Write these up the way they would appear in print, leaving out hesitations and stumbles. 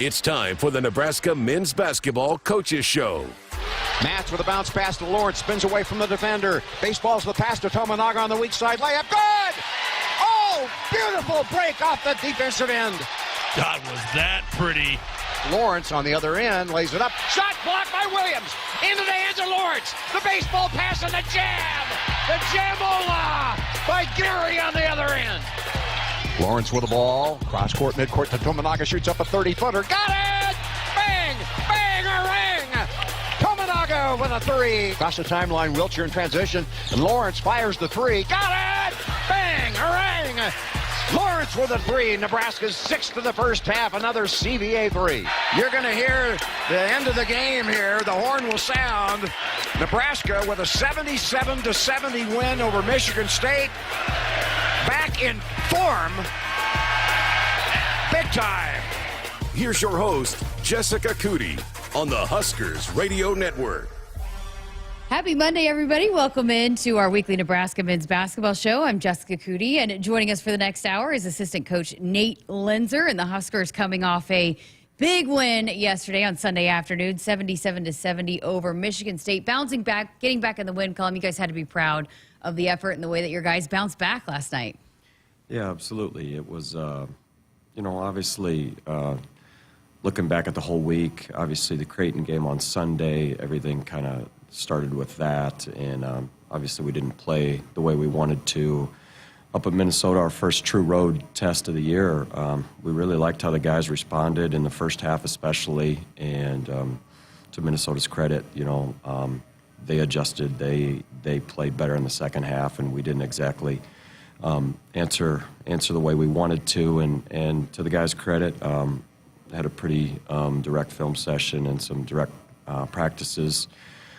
It's time for the Nebraska Men's Basketball Coaches Show. Matz with a bounce pass to Lawrence, spins away from the defender. Baseballs the pass to Tominaga on the weak side. Layup, good! Oh, beautiful break off the defensive end. God, was that pretty. Lawrence on the other end lays it up. Shot blocked by Williams. Into the hands of Lawrence. The baseball pass and the jam. The jamola by Gary on the other end. Lawrence with the ball. Cross court, midcourt to Tominaga. Shoots up a 30-footer. Got it! Bang! Bang! A ring! Tominaga with a three. Across the timeline, Wiltshire in transition. And Lawrence fires the three. Got it! Bang! A ring! Lawrence with a three. Nebraska's sixth of the first half. Another CVA three. You're going to hear the end of the game here. The horn will sound. Nebraska with a 77-70 win over Michigan State. Back in form. Big time. Here's your host, Jessica Coody, on the Huskers Radio Network. Happy Monday, everybody. Welcome into our weekly Nebraska Men's Basketball Show. I'm Jessica Coody, and joining us for the next hour is assistant coach Nate Loenser, and the Huskers coming off a big win yesterday on Sunday afternoon, 77-70 over Michigan State. Bouncing back, getting back in the win column. You guys had to be proud of the effort and the way that your guys bounced back last night. Yeah, absolutely. It was, obviously, looking back at the whole week, obviously the Creighton game on Sunday, everything kind of started with that, and obviously we didn't play the way we wanted to. Up at Minnesota, our first true road test of the year, we really liked how the guys responded in the first half especially, and to Minnesota's credit, they adjusted, they played better in the second half, and we didn't exactly answer the way we wanted to, and to the guys' credit, had a pretty direct film session and some direct practices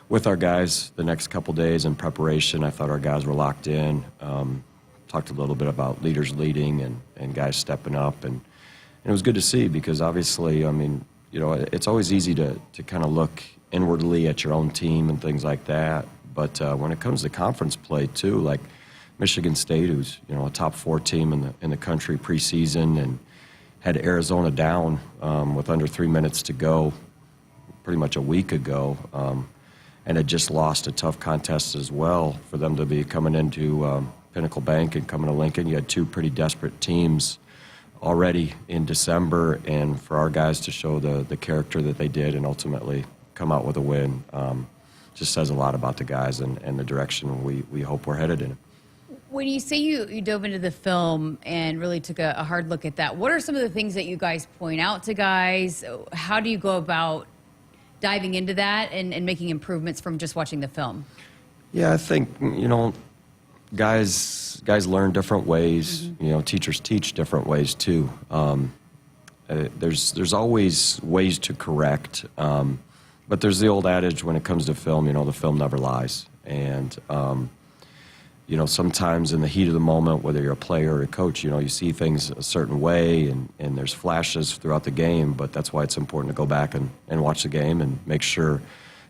with our guys the next couple days in preparation. I thought our guys were locked in. Talked a little bit about leaders leading and guys stepping up, and it was good to see because obviously, it's always easy to kind of look inwardly at your own team and things like that, but when it comes to conference play too, like Michigan State, who's a top 4 team in the country preseason, and had Arizona down with under 3 minutes to go pretty much a week ago, and had just lost a tough contest as well. For them to be coming into Pinnacle Bank and coming to Lincoln, you had 2 pretty desperate teams already in December, and for our guys to show the character that they did and ultimately come out with a win just says a lot about the guys and the direction we hope we're headed in. When you say you dove into the film and really took a hard look at that, what are some of the things that you guys point out to guys? How do you go about diving into that and making improvements from just watching the film? Yeah, I think, guys learn different ways. Mm-hmm. Teachers teach different ways too. There's always ways to correct, but there's the old adage when it comes to film, the film never lies. And sometimes in the heat of the moment, whether you're a player or a coach, you see things a certain way, and there's flashes throughout the game, but that's why it's important to go back and watch the game and make sure,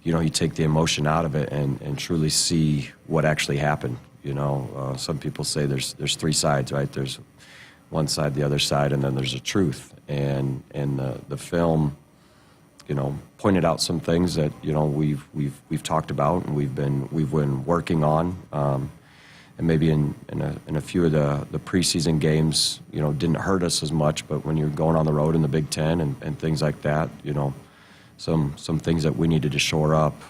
you take the emotion out of it and truly see what actually happened. Some people say there's 3 sides, right? There's one side, the other side, and then there's a truth. And the film, pointed out some things that, we've talked about and we've been working on. And maybe in a few of the preseason games, didn't hurt us as much, but when you're going on the road in the Big Ten and things like that, some things that we needed to shore up,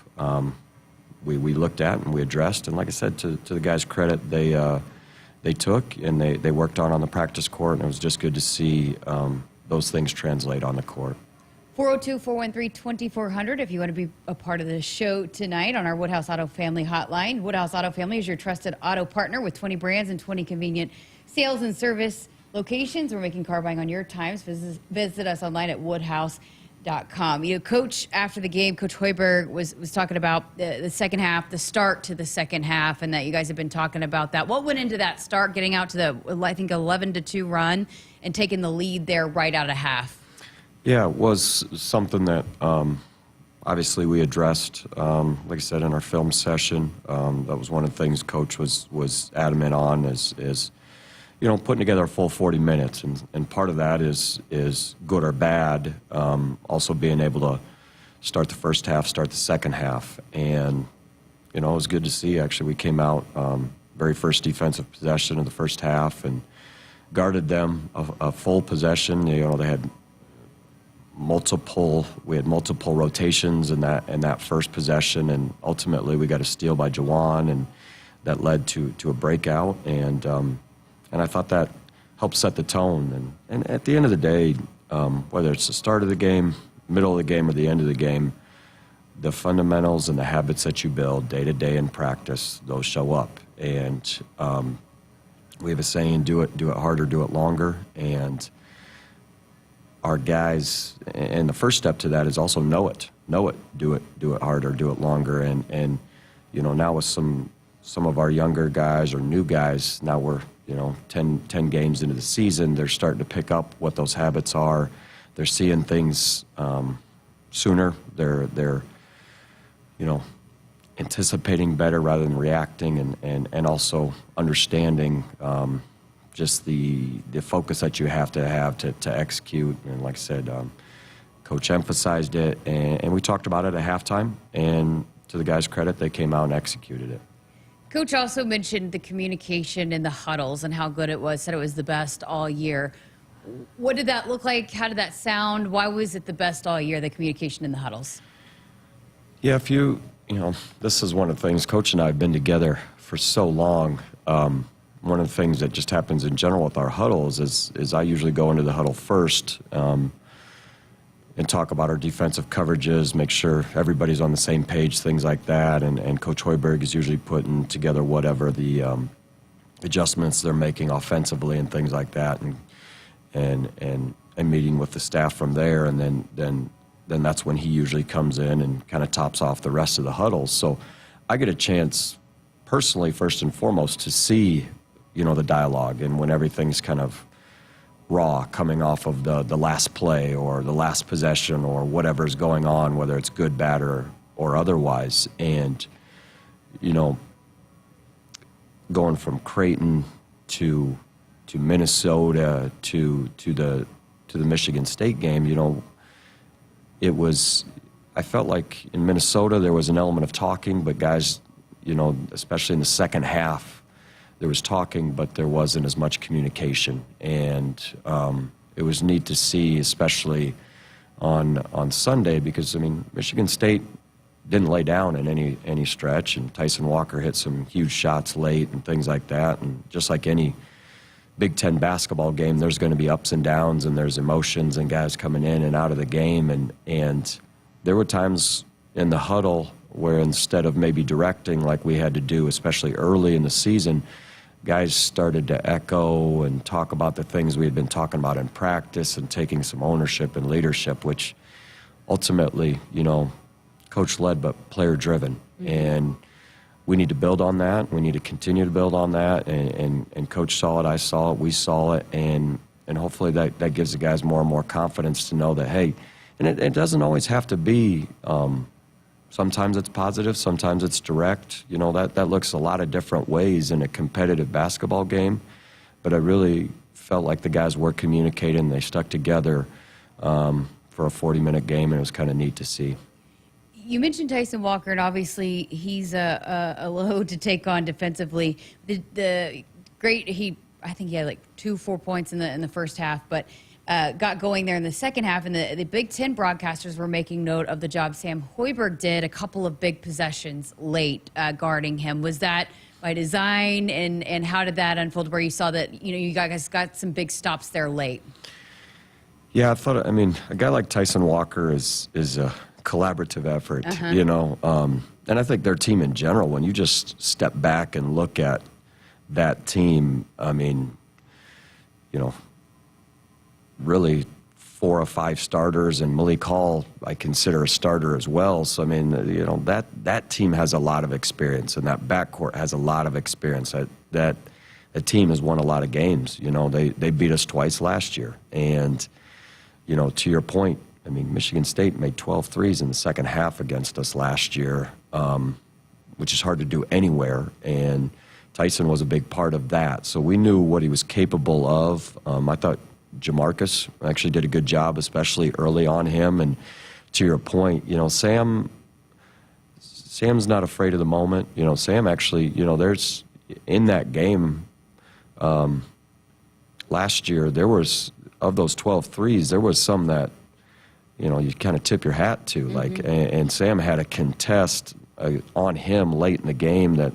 we looked at and we addressed. And like I said, to the guys' credit, they took and they worked on the practice court, and it was just good to see those things translate on the court. 402-413-2400 if you want to be a part of the show tonight on our Woodhouse Auto Family hotline. Woodhouse Auto Family is your trusted auto partner with 20 brands and 20 convenient sales and service locations. We're making car buying on your times. Visit us online at woodhouse.com. Coach, after the game, Coach Hoiberg was talking about the second half, the start to the second half, and that you guys have been talking about that. What went into that start, getting out to the, I think, 11-2 run and taking the lead there right out of half? Yeah, it was something that obviously we addressed, like I said, in our film session. That was one of the things Coach was adamant on is putting together a full 40 minutes, and part of that is good or bad. Also being able to start the first half, start the second half, and it was good to see. Actually, we came out very first defensive possession of the first half and guarded them a full possession. They had multiple rotations in that first possession, and ultimately we got a steal by Jawan, and that led to a breakout, and I thought that helped set the tone. And at the end of the day, whether it's the start of the game, middle of the game, or the end of the game, the fundamentals and the habits that you build day to day in practice, those show up. And we have a saying: do it harder, do it longer. And our guys, and the first step to that is also know it, do it harder, do it longer. And now with some of our younger guys or new guys, now we're 10 games into the season, they're starting to pick up what those habits are. They're seeing things sooner. They're anticipating better rather than reacting, and also understanding just the focus that you have to execute. And like I said, Coach emphasized it, and we talked about it at halftime, and to the guys' credit, they came out and executed it. Coach also mentioned the communication in the huddles and how good it was, said it was the best all year. What did that look like? How did that sound? Why was it the best all year, the communication in the huddles? Yeah, this is one of the things, Coach and I have been together for so long. One of the things that just happens in general with our huddles is I usually go into the huddle first and talk about our defensive coverages, make sure everybody's on the same page, things like that. And Coach Hoiberg is usually putting together whatever the adjustments they're making offensively and things like that, and meeting with the staff from there. And then that's when he usually comes in and kind of tops off the rest of the huddles. So I get a chance personally, first and foremost, to see, the dialogue, and when everything's kind of raw coming off of the last play or the last possession or whatever's going on, whether it's good, bad, or otherwise. And, going from Creighton to Minnesota to the Michigan State game, I felt like in Minnesota there was an element of talking, but guys, especially in the second half, there was talking, but there wasn't as much communication. And it was neat to see, especially on Sunday, because, Michigan State didn't lay down in any stretch, and Tyson Walker hit some huge shots late and things like that. And just like any Big Ten basketball game, there's going to be ups and downs, and there's emotions and guys coming in and out of the game. And there were times in the huddle where instead of maybe directing like we had to do, especially early in the season, guys started to echo and talk about the things we had been talking about in practice and taking some ownership and leadership, which ultimately, coach-led but player-driven. Mm-hmm. And we need to build on that. We need to continue to build on that. And Coach saw it, I saw it, we saw it, and hopefully that gives the guys more and more confidence to know that, hey, and it doesn't always have to be sometimes it's positive, sometimes it's direct. That looks a lot of different ways in a competitive basketball game. But I really felt like the guys were communicating. They stuck together for a 40-minute game, and it was kind of neat to see. You mentioned Tyson Walker, and obviously he's a load to take on defensively. I think he had like 4 points in the first half, but got going there in the second half, and the Big Ten broadcasters were making note of the job Sam Hoiberg did, a couple of big possessions late guarding him. Was that by design, and how did that unfold where you saw that, you guys got some big stops there late? Yeah, a guy like Tyson Walker is a collaborative effort, and I think their team in general, when you just step back and look at that team, really 4 or 5 starters, and Malik Hall I consider a starter as well. So that team has a lot of experience, and that backcourt has a lot of experience. That team has won a lot of games. They beat us twice last year, and to your point, Michigan State made 12 threes in the second half against us last year, which is hard to do anywhere. And Tyson was a big part of that. So we knew what he was capable of. I thought Jamarcus actually did a good job, especially early on him. And to your point, Sam's not afraid of the moment. Sam actually, there's in that game last year, there was, of those 12 threes, there was some that, you kind of tip your hat to. Mm-hmm. And Sam had a contest on him late in the game that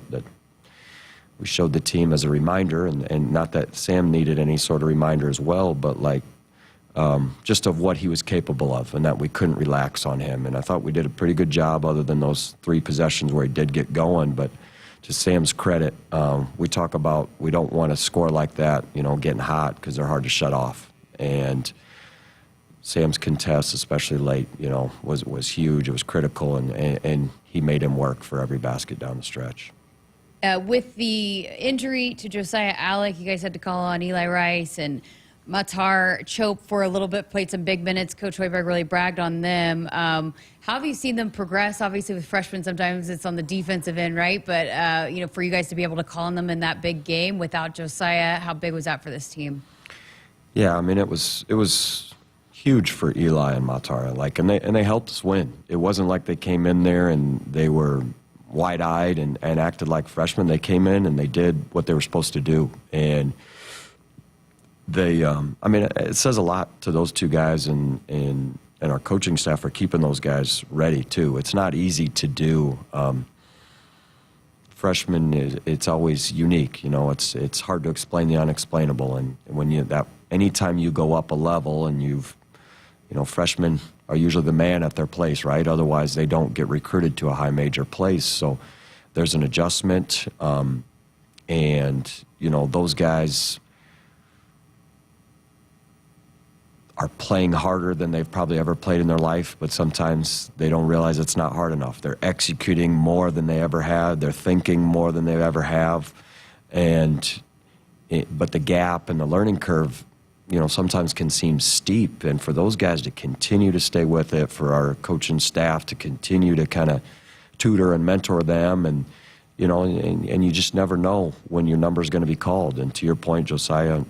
we showed the team as a reminder, and not that Sam needed any sort of reminder as well, but just of what he was capable of, and that we couldn't relax on him. And I thought we did a pretty good job, other than those 3 possessions where he did get going. But to Sam's credit, we talk about we don't want to score like that, getting hot, because they're hard to shut off. And Sam's contest, especially late, was huge. It was critical, and he made him work for every basket down the stretch. With the injury to Josiah Alec, you guys had to call on Eli Rice, and Matar Chope for a little bit, played some big minutes. Coach Hoiberg really bragged on them. How have you seen them progress? Obviously, with freshmen, sometimes it's on the defensive end, right? But, for you guys to be able to call on them in that big game without Josiah, how big was that for this team? Yeah, I mean, it was huge for Eli and Matar. And they helped us win. It wasn't like they came in there and they were wide-eyed and acted like freshmen. They came in and they did what they were supposed to do. And they, it says a lot to those 2 guys and our coaching staff for keeping those guys ready, too. It's not easy to do. Freshmen, it's always unique. It's hard to explain the unexplainable. And when anytime you go up a level and freshmen are usually the man at their place, right? Otherwise, they don't get recruited to a high major place. So there's an adjustment. Those guys are playing harder than they've probably ever played in their life, but sometimes they don't realize it's not hard enough. They're executing more than they ever have. They're thinking more than they ever have. But the gap and the learning curve, sometimes can seem steep. And for those guys to continue to stay with it, for our coaching staff to continue to kind of tutor and mentor them, and you just never know when your number is going to be called. And to your point, Josiah,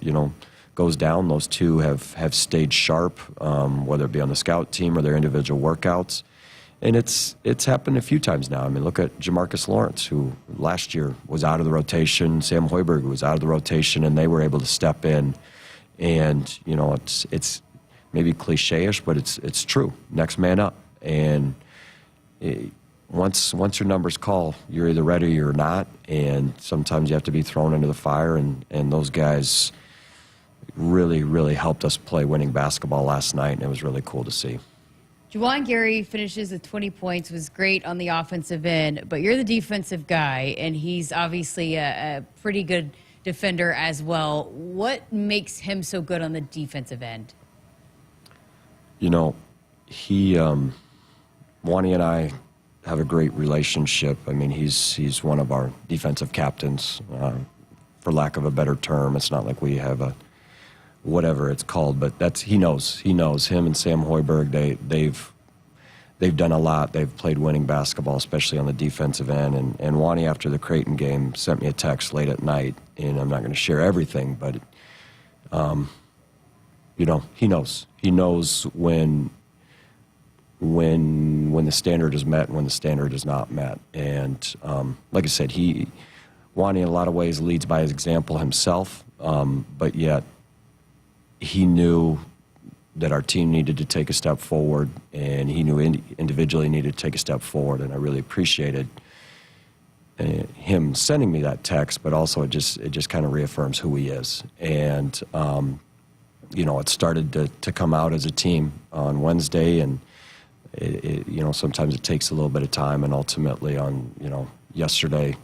goes down. Those 2 have stayed sharp, whether it be on the scout team or their individual workouts. And it's happened a few times now. I mean, look at Jamarcus Lawrence, who last year was out of the rotation. Sam Hoiberg was out of the rotation, and they were able to step in. And it's maybe cliche-ish, but it's true. Next man up. And once your numbers call, you're either ready or not. And sometimes you have to be thrown into the fire. And those guys really, really helped us play winning basketball last night, and it was really cool to see. Juwan Gary finishes with 20 points, was great on the offensive end, but you're the defensive guy, and he's obviously a pretty good defender as well. What makes him so good on the defensive end? Wani and I have a great relationship. I mean, he's one of our defensive captains, for lack of a better term. It's not like we have a whatever it's called, but he knows. Him and Sam Hoiberg, they've done a lot. They've played winning basketball, especially on the defensive end. And Wani, after the Creighton game, sent me a text late at night, and I'm not going to share everything, but he knows. He knows when the standard is met and when the standard is not met. And like I said, Wani in a lot of ways leads by his example himself, but yet he knew that our team needed to take a step forward, and he knew individually needed to take a step forward, and I really appreciated him sending me that text, but also it just kind of reaffirms who he is. And it started to come out as a team on Wednesday, and sometimes it takes a little bit of time, and ultimately on yesterday,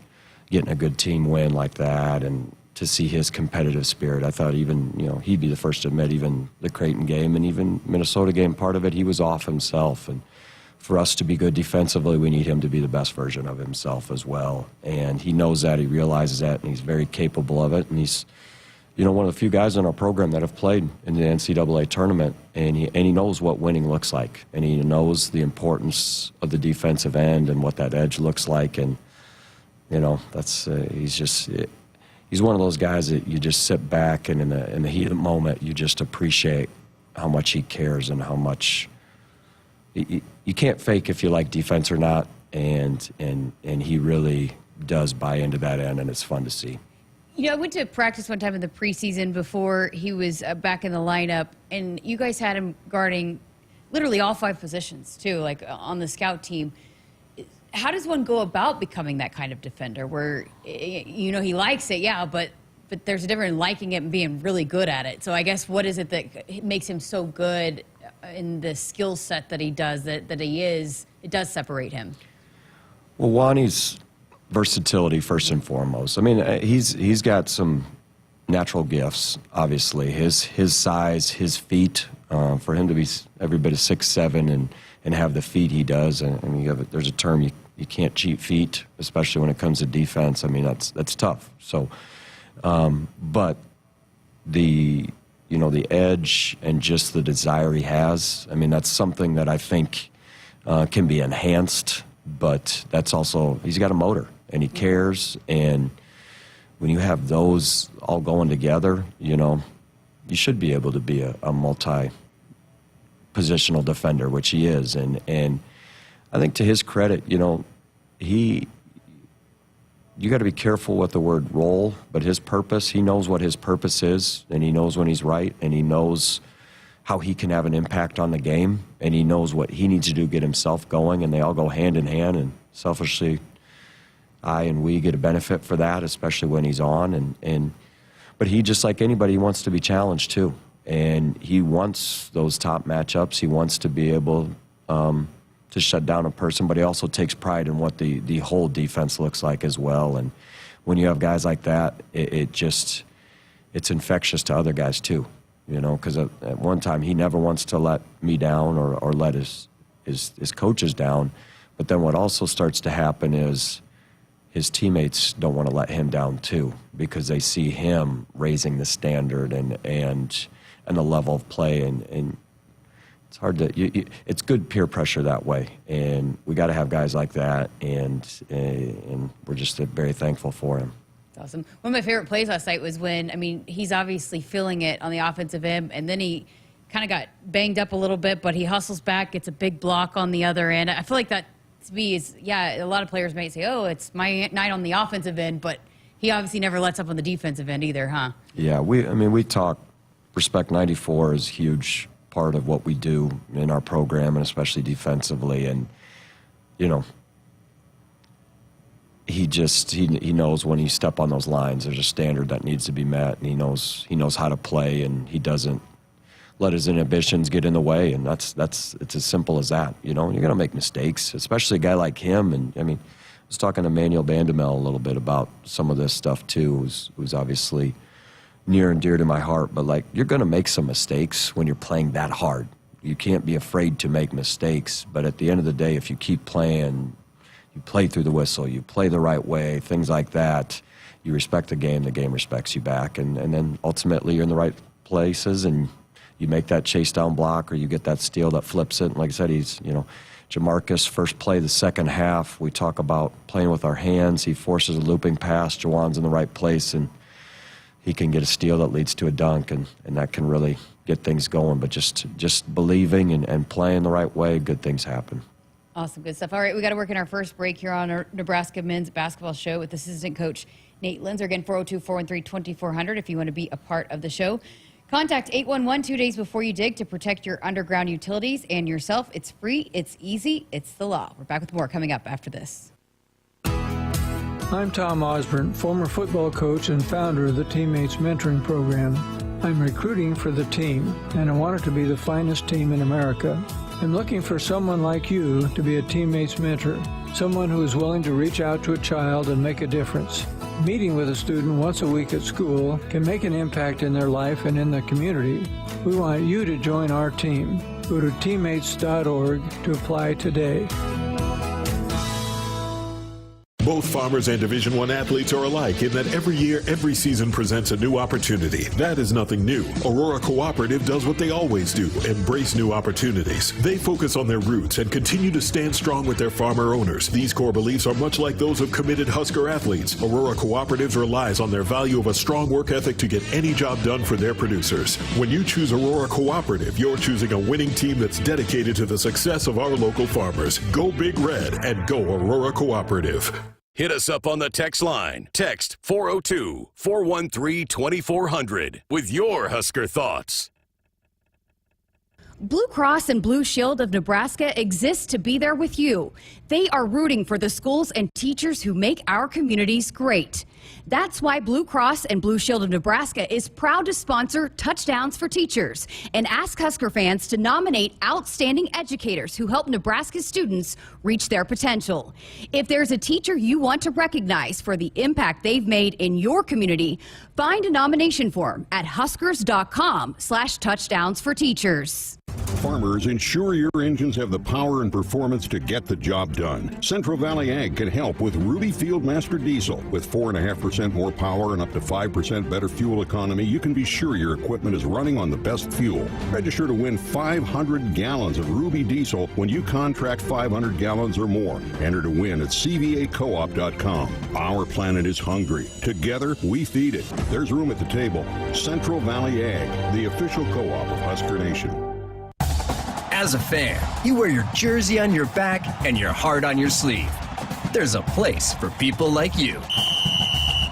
getting a good team win like that, and to see his competitive spirit. I thought even, he'd be the first to admit, even the Creighton game and even Minnesota game, part of it, he was off himself. And for us to be good defensively, we need him to be the best version of himself as well. And he knows that, he realizes that, and he's very capable of it. And he's, one of the few guys in our program that have played in the NCAA tournament, and he knows what winning looks like. And he knows the importance of the defensive end and what that edge looks like. And, he's one of those guys that you just sit back and in the heat of the moment, you just appreciate how much he cares and how much you can't fake if you like defense or not, and he really does buy into that end, and it's fun to see. You know, I went to practice one time in the preseason before he was back in the lineup, and you guys had him guarding literally all 5 positions, too, like on the scout team. How does one go about becoming that kind of defender where, you know, he likes it, yeah, but there's a difference in liking it and being really good at it. So I guess what is it that makes him so good in the skill set that he does, that he is, it does separate him? Well, Wani's versatility first and foremost. I mean, he's got some natural gifts, obviously. His size, his feet, for him to be every bit of 6'7" and have the feet he does. And I mean, there's a term, you can't cheat feet, especially when it comes to defense. I mean, that's tough. So, but the edge and just the desire he has, I mean, that's something that I think can be enhanced, but that's also, he's got a motor and he cares. And when you have those all going together, you know, you should be able to be a multi-positional defender, which he is. And I think to his credit, you know, you got to be careful with the word role, but his purpose, he knows what his purpose is, and he knows when he's right, and he knows how he can have an impact on the game, and he knows what he needs to do to get himself going, and they all go hand in hand, and selfishly, I and we get a benefit for that, especially when he's on. But he, just like anybody, he wants to be challenged too, and he wants those top matchups. He wants to be able to shut down a person, but he also takes pride in what the whole defense looks like as well. And when you have guys like that, it's infectious to other guys too, you know, because at one time he never wants to let me down or let his coaches down. But then what also starts to happen is his teammates don't want to let him down too, because they see him raising the standard and the level of play, and it's hard to, it's good peer pressure that way, and we got to have guys like that, and we're just very thankful for him. That's awesome. One of my favorite plays last night was when, I mean, he's obviously feeling it on the offensive end, and then he kind of got banged up a little bit, but he hustles back, gets a big block on the other end. I feel like that, to me, is, yeah, a lot of players might say, oh, it's my night on the offensive end, but he obviously never lets up on the defensive end either, huh? Yeah, we talk, Respect 94 is a huge part of what we do in our program, and especially defensively. And, you know, he knows when you step on those lines, there's a standard that needs to be met, and he knows how to play, and he doesn't let his inhibitions get in the way. And it's as simple as that. You know, you're going to make mistakes, especially a guy like him. And I mean, I was talking to Manuel Bandamel a little bit about some of this stuff too, who's obviously near and dear to my heart. But like, you're going to make some mistakes when you're playing that hard. You can't be afraid to make mistakes. But at the end of the day, if you keep playing, you play through the whistle, you play the right way, things like that, you respect the game respects you back. And then ultimately you're in the right places, and you make that chase down block, or you get that steal that flips it. And like I said, he's, you know, Jamarcus, first play the second half, we talk about playing with our hands. He forces a looping pass. Jawan's in the right place, and he can get a steal that leads to a dunk, and that can really get things going. But just believing and playing the right way, good things happen. Awesome, good stuff. All right, we got to work in our first break here on our Nebraska men's basketball show with assistant coach Nate Loenser. Again, 402-413-2400 if you want to be a part of the show. Contact 811 2 days before you dig to protect your underground utilities and yourself. It's free, it's easy, it's the law. We're back with more coming up after this. I'm Tom Osborne, former football coach and founder of the Teammates Mentoring Program. I'm recruiting for the team, and I want it to be the finest team in America. I'm looking for someone like you to be a teammate's mentor, someone who is willing to reach out to a child and make a difference. Meeting with a student once a week at school can make an impact in their life and in the community. We want you to join our team. Go to teammates.org to apply today. Both Farmers and Division I athletes are alike in that every year, every season presents a new opportunity. That is nothing new. Aurora Cooperative does what they always do, embrace new opportunities. They focus on their roots and continue to stand strong with their farmer owners. These core beliefs are much like those of committed Husker athletes. Aurora Cooperatives relies on their value of a strong work ethic to get any job done for their producers. When you choose Aurora Cooperative, you're choosing a winning team that's dedicated to the success of our local farmers. Go Big Red and go Aurora Cooperative. Hit us up on the text line. Text 402-413-2400 with your Husker thoughts. Blue Cross and Blue Shield of Nebraska exists to be there with you. They are rooting for the schools and teachers who make our communities great. That's why Blue Cross and Blue Shield of Nebraska is proud to sponsor Touchdowns for Teachers and ask Husker fans to nominate outstanding educators who help Nebraska students reach their potential. If there's a teacher you want to recognize for the impact they've made in your community, find a nomination form at huskers.com/touchdowns-for-teachers. Farmers, ensure your engines have the power and performance to get the job done. Central Valley Ag can help with Ruby Fieldmaster Diesel. With 4.5% more power and up to 5% better fuel economy, you can be sure your equipment is running on the best fuel. Register to win 500 gallons of Ruby Diesel when you contract 500 gallons or more. Enter to win at cvacoop.com. Our planet is hungry. Together, we feed it. There's room at the table. Central Valley Ag, the official co-op of Husker Nation. As a fan, you wear your jersey on your back and your heart on your sleeve. There's a place for people like you.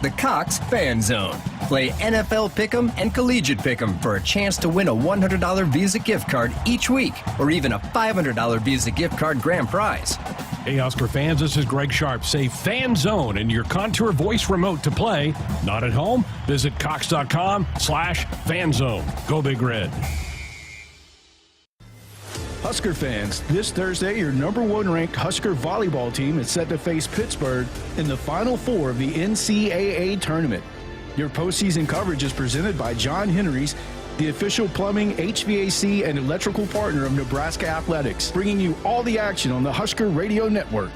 The Cox Fan Zone. Play NFL Pick'em and Collegiate Pick'em for a chance to win a $100 Visa gift card each week, or even a $500 Visa gift card grand prize. Hey, Husker fans, this is Greg Sharpe. Say Fan Zone in your Contour voice remote to play. Not at home? Visit cox.com/fanzone. Go Big Red. Husker fans, this Thursday, your number one ranked Husker volleyball team is set to face Pittsburgh in the Final Four of the NCAA tournament. Your postseason coverage is presented by John Henry's, the official plumbing, HVAC, and electrical partner of Nebraska Athletics, bringing you all the action on the Husker Radio Network.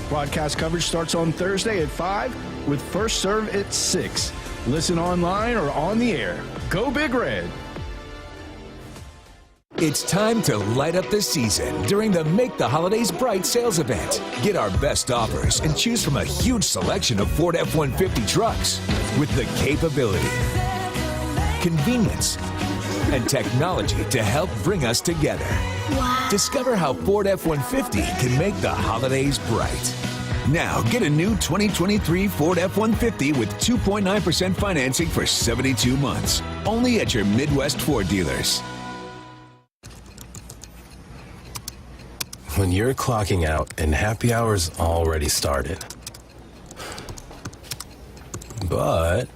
Broadcast coverage starts on Thursday at 5 with first serve at 6. Listen online or on the air. Go Big Red! It's time to light up the season during the Make the Holidays Bright sales event. Get our best offers and choose from a huge selection of Ford F-150 trucks with the capability, convenience, and technology to help bring us together. Wow. Discover how Ford F-150 can make the holidays bright. Now, get a new 2023 Ford F-150 with 2.9% financing for 72 months. Only at your Midwest Ford dealers. When you're clocking out and happy hour's already started. But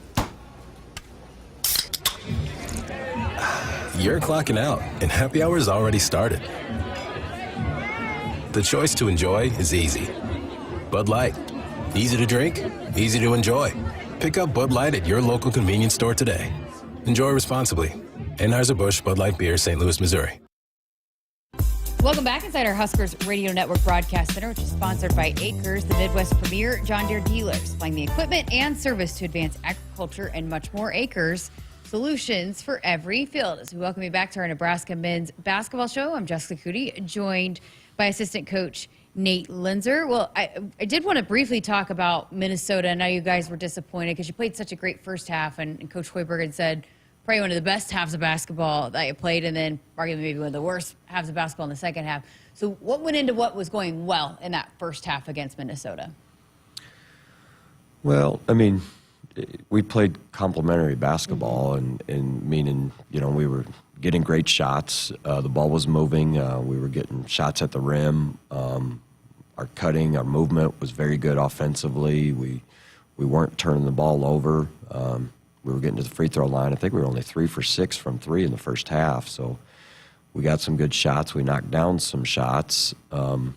you're clocking out and happy hour's already started. The choice to enjoy is easy. Bud Light. Easy to drink, easy to enjoy. Pick up Bud Light at your local convenience store today. Enjoy responsibly. Anheuser-Busch Bud Light Beer, St. Louis, Missouri. Welcome back inside our Huskers Radio Network Broadcast Center, which is sponsored by Acres, the Midwest premier John Deere dealer, supplying the equipment and service to advance agriculture and much more. Acres, solutions for every field. As we welcome you back to our Nebraska men's basketball show, I'm Jessica Coody, joined by assistant coach Nate Loenser. Well, I did want to briefly talk about Minnesota. I know you guys were disappointed because you played such a great first half, and Coach Hoiberg had said probably one of the best halves of basketball that you played, and then arguably maybe one of the worst halves of basketball in the second half. So what went into what was going well in that first half against Minnesota? Well, I mean, we played complementary basketball, and meaning, you know, we were getting great shots. The ball was moving. We were getting shots at the rim. Our cutting, our movement was very good offensively. We weren't turning the ball over. We were getting to the free throw line. I think we were only 3 for 6 from 3 in the first half. So we got some good shots. We knocked down some shots. And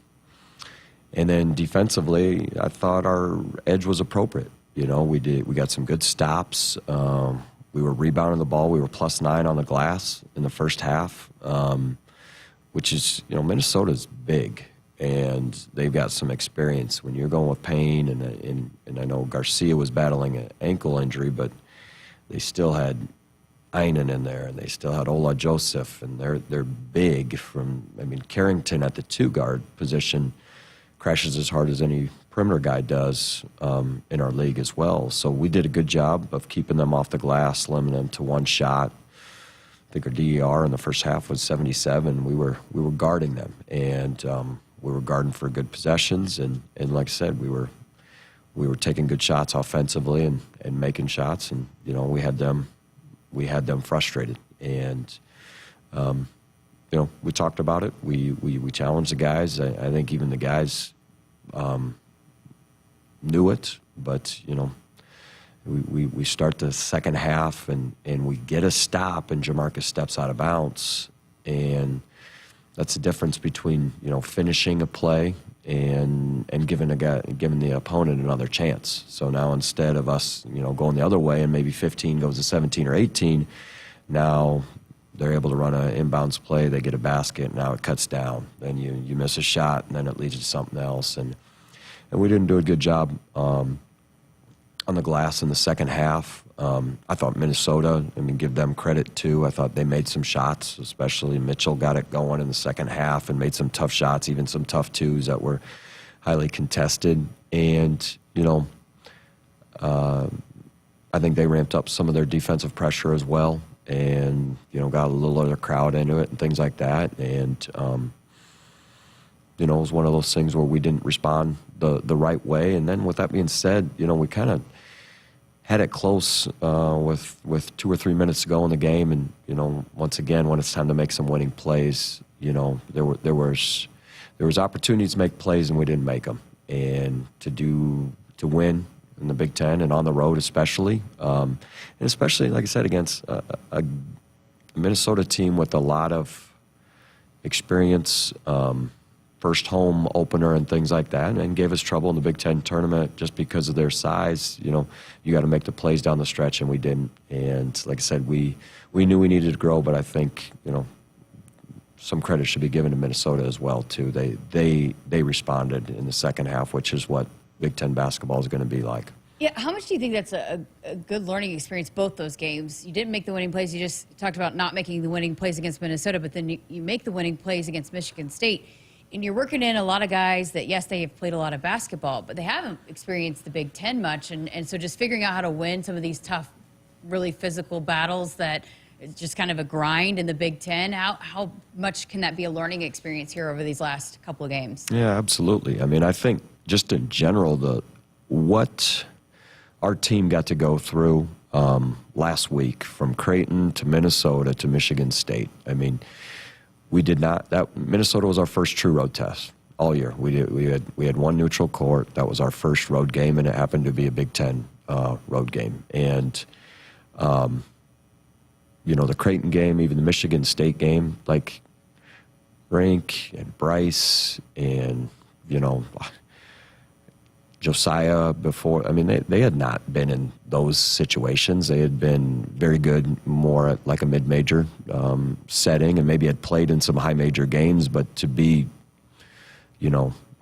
then defensively, I thought our edge was appropriate. You know, we got some good stops. We were rebounding the ball. We were +9 on the glass in the first half, which is, you know, Minnesota's big. and they've got some experience. When you're going with Payne, and I know Garcia was battling an ankle injury, but they still had Einen in there, and they still had Ola Joseph, and they're big. Carrington at the 2-guard position crashes as hard as any perimeter guy does in our league as well. So we did a good job of keeping them off the glass, limiting them to one shot. I think our DER in the first half was 77. We were guarding them, and we were guarding for good possessions, and like I said, we were taking good shots offensively and making shots, and we had them frustrated, and we talked about it. We challenged the guys. I think even the guys knew it, but we start the second half and we get a stop, and Jamarcus steps out of bounds, and that's the difference between finishing a play and giving the opponent another chance. So now instead of us going the other way and maybe 15 goes to 17 or 18, now they're able to run an inbounds play, they get a basket, now it cuts down. Then you miss a shot, and then it leads to something else. And we didn't do a good job on the glass in the second half. I thought Minnesota, give them credit too. I thought they made some shots, especially Mitchell got it going in the second half and made some tough shots, even some tough twos that were highly contested. And, I think they ramped up some of their defensive pressure as well, and, got a little other crowd into it and things like that. And, it was one of those things where we didn't respond the right way. And then with that being said, we kind of had it close with 2 or 3 minutes to go in the game. And, once again, when it's time to make some winning plays, there was opportunities to make plays and we didn't make them. And to win in the Big Ten and on the road especially, and especially, like I said, against a Minnesota team with a lot of experience, first home opener and things like that, and gave us trouble in the Big Ten tournament just because of their size. You got to make the plays down the stretch, and we didn't. And like I said, we knew we needed to grow, but I think some credit should be given to Minnesota as well too. They responded in the second half, which is what Big Ten basketball is going to be like. Yeah, how much do you think that's a good learning experience, both those games? You didn't make the winning plays. You just talked about not making the winning plays against Minnesota, but then you make the winning plays against Michigan State. And you're working in a lot of guys that, yes, they have played a lot of basketball, but they haven't experienced the Big Ten much. And so just figuring out how to win some of these tough, really physical battles that is just kind of a grind in the Big Ten, how much can that be a learning experience here over these last couple of games? Yeah, absolutely. I think just in general, what our team got to go through last week from Creighton to Minnesota to Michigan State. We did not. Minnesota was our first true road test all year. We had one neutral court. That was our first road game, and it happened to be a Big Ten road game. And the Creighton game, even the Michigan State game, like Rink and Bryce and Josiah before. They had not been in those situations. They had been very good, more at like a mid-major setting, and maybe had played in some high-major games. But to be,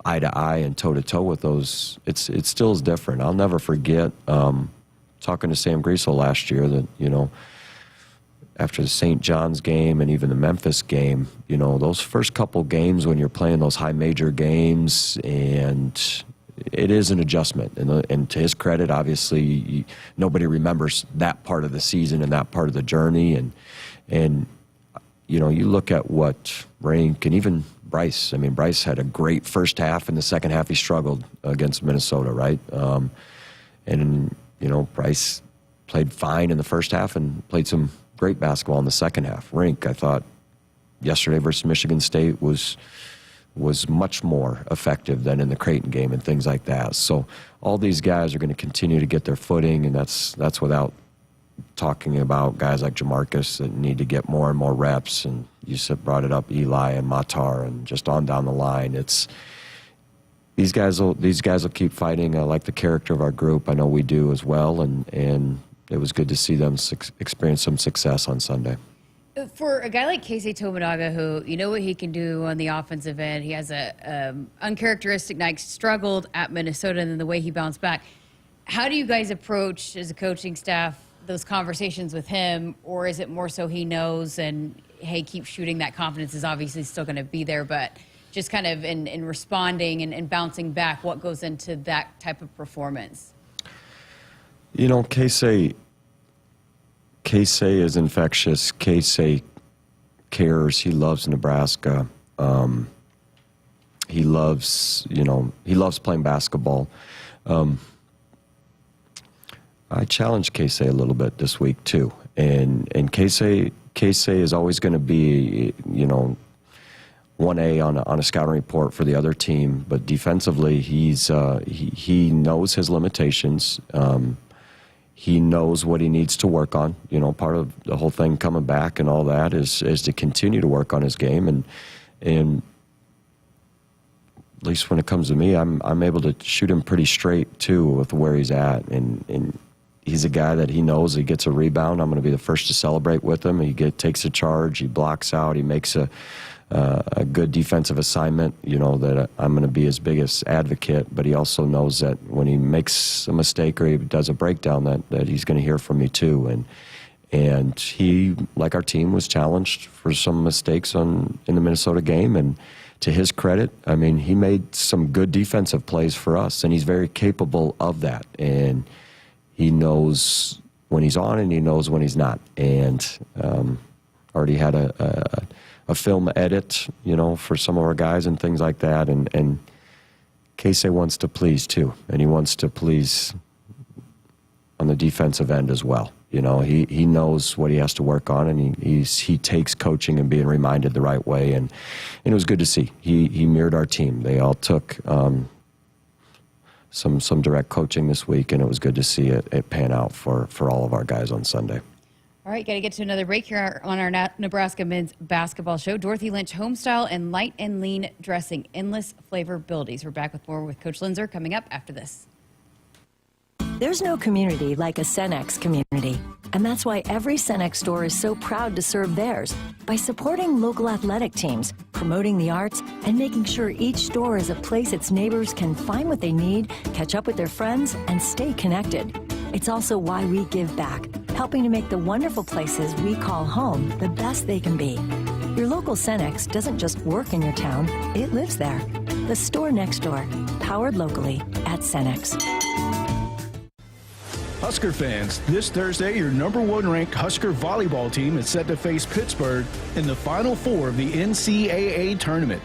eye to eye and toe to toe with those, it still is different. I'll never forget talking to Sam Griesel last year that after the St. John's game and even the Memphis game, those first couple games when you're playing those high-major games, and it is an adjustment. And to his credit, obviously, nobody remembers that part of the season and that part of the journey. And you look at what Rink and even Bryce. Bryce had a great first half. In the second half, he struggled against Minnesota, right? Bryce played fine in the first half and played some great basketball in the second half. Rink, I thought, yesterday versus Michigan State was much more effective than in the Creighton game and things like that. So all these guys are going to continue to get their footing, and that's without talking about guys like Jamarcus that need to get more and more reps. And you brought it up, Eli and Matar, and just on down the line. These guys will keep fighting. I like the character of our group. I know we do as well, and it was good to see them experience some success on Sunday. For a guy like Casey Tominaga, who you know what he can do on the offensive end, he has a uncharacteristic night, struggled at Minnesota, and then the way he bounced back. How do you guys approach, as a coaching staff, those conversations with him? Or is it more so he knows and, hey, keep shooting, that confidence is obviously still going to be there, but just kind of in responding and bouncing back, what goes into that type of performance? You know, Casey is infectious. Casey cares. He loves Nebraska. He loves playing basketball. I challenged Casey a little bit this week too, and Casey is always going to be, 1A on a scouting report for the other team, but defensively he knows his limitations. He knows what he needs to work on. Part of the whole thing coming back and all that is to continue to work on his game, and at least when it comes to me, I'm able to shoot him pretty straight too with where he's at, and he's a guy that he knows he gets a rebound, I'm going to be the first to celebrate with him. He takes a charge, he blocks out, he makes a good defensive assignment, that I'm going to be his biggest advocate, but he also knows that when he makes a mistake or he does a breakdown that he's going to hear from me too. And he, like our team, was challenged for some mistakes in the Minnesota game, and to his credit, I mean, he made some good defensive plays for us, and he's very capable of that. And he knows when he's on and he knows when he's not. And already had a film edit, for some of our guys and things like that. And Casey wants to please too, and he wants to please on the defensive end as well. He knows what he has to work on, and he takes coaching and being reminded the right way. And it was good to see. He mirrored our team. They all took some direct coaching this week, and it was good to see it pan out for all of our guys on Sunday. All right, got to get to another break here on our Nebraska men's basketball show. Dorothy Lynch Homestyle and Light and Lean Dressing, endless flavorabilities. We're back with more with Coach Loenser coming up after this. There's no community like a Cenex community, and that's why every Cenex store is so proud to serve theirs by supporting local athletic teams, promoting the arts, and making sure each store is a place its neighbors can find what they need, catch up with their friends, and stay connected. It's also why we give back, helping to make the wonderful places we call home the best they can be. Your local Cenex doesn't just work in your town, it lives there. The store next door, powered locally at Cenex. Husker fans, this Thursday, your number 1 ranked Husker volleyball team is set to face Pittsburgh in the Final Four of the NCAA tournament.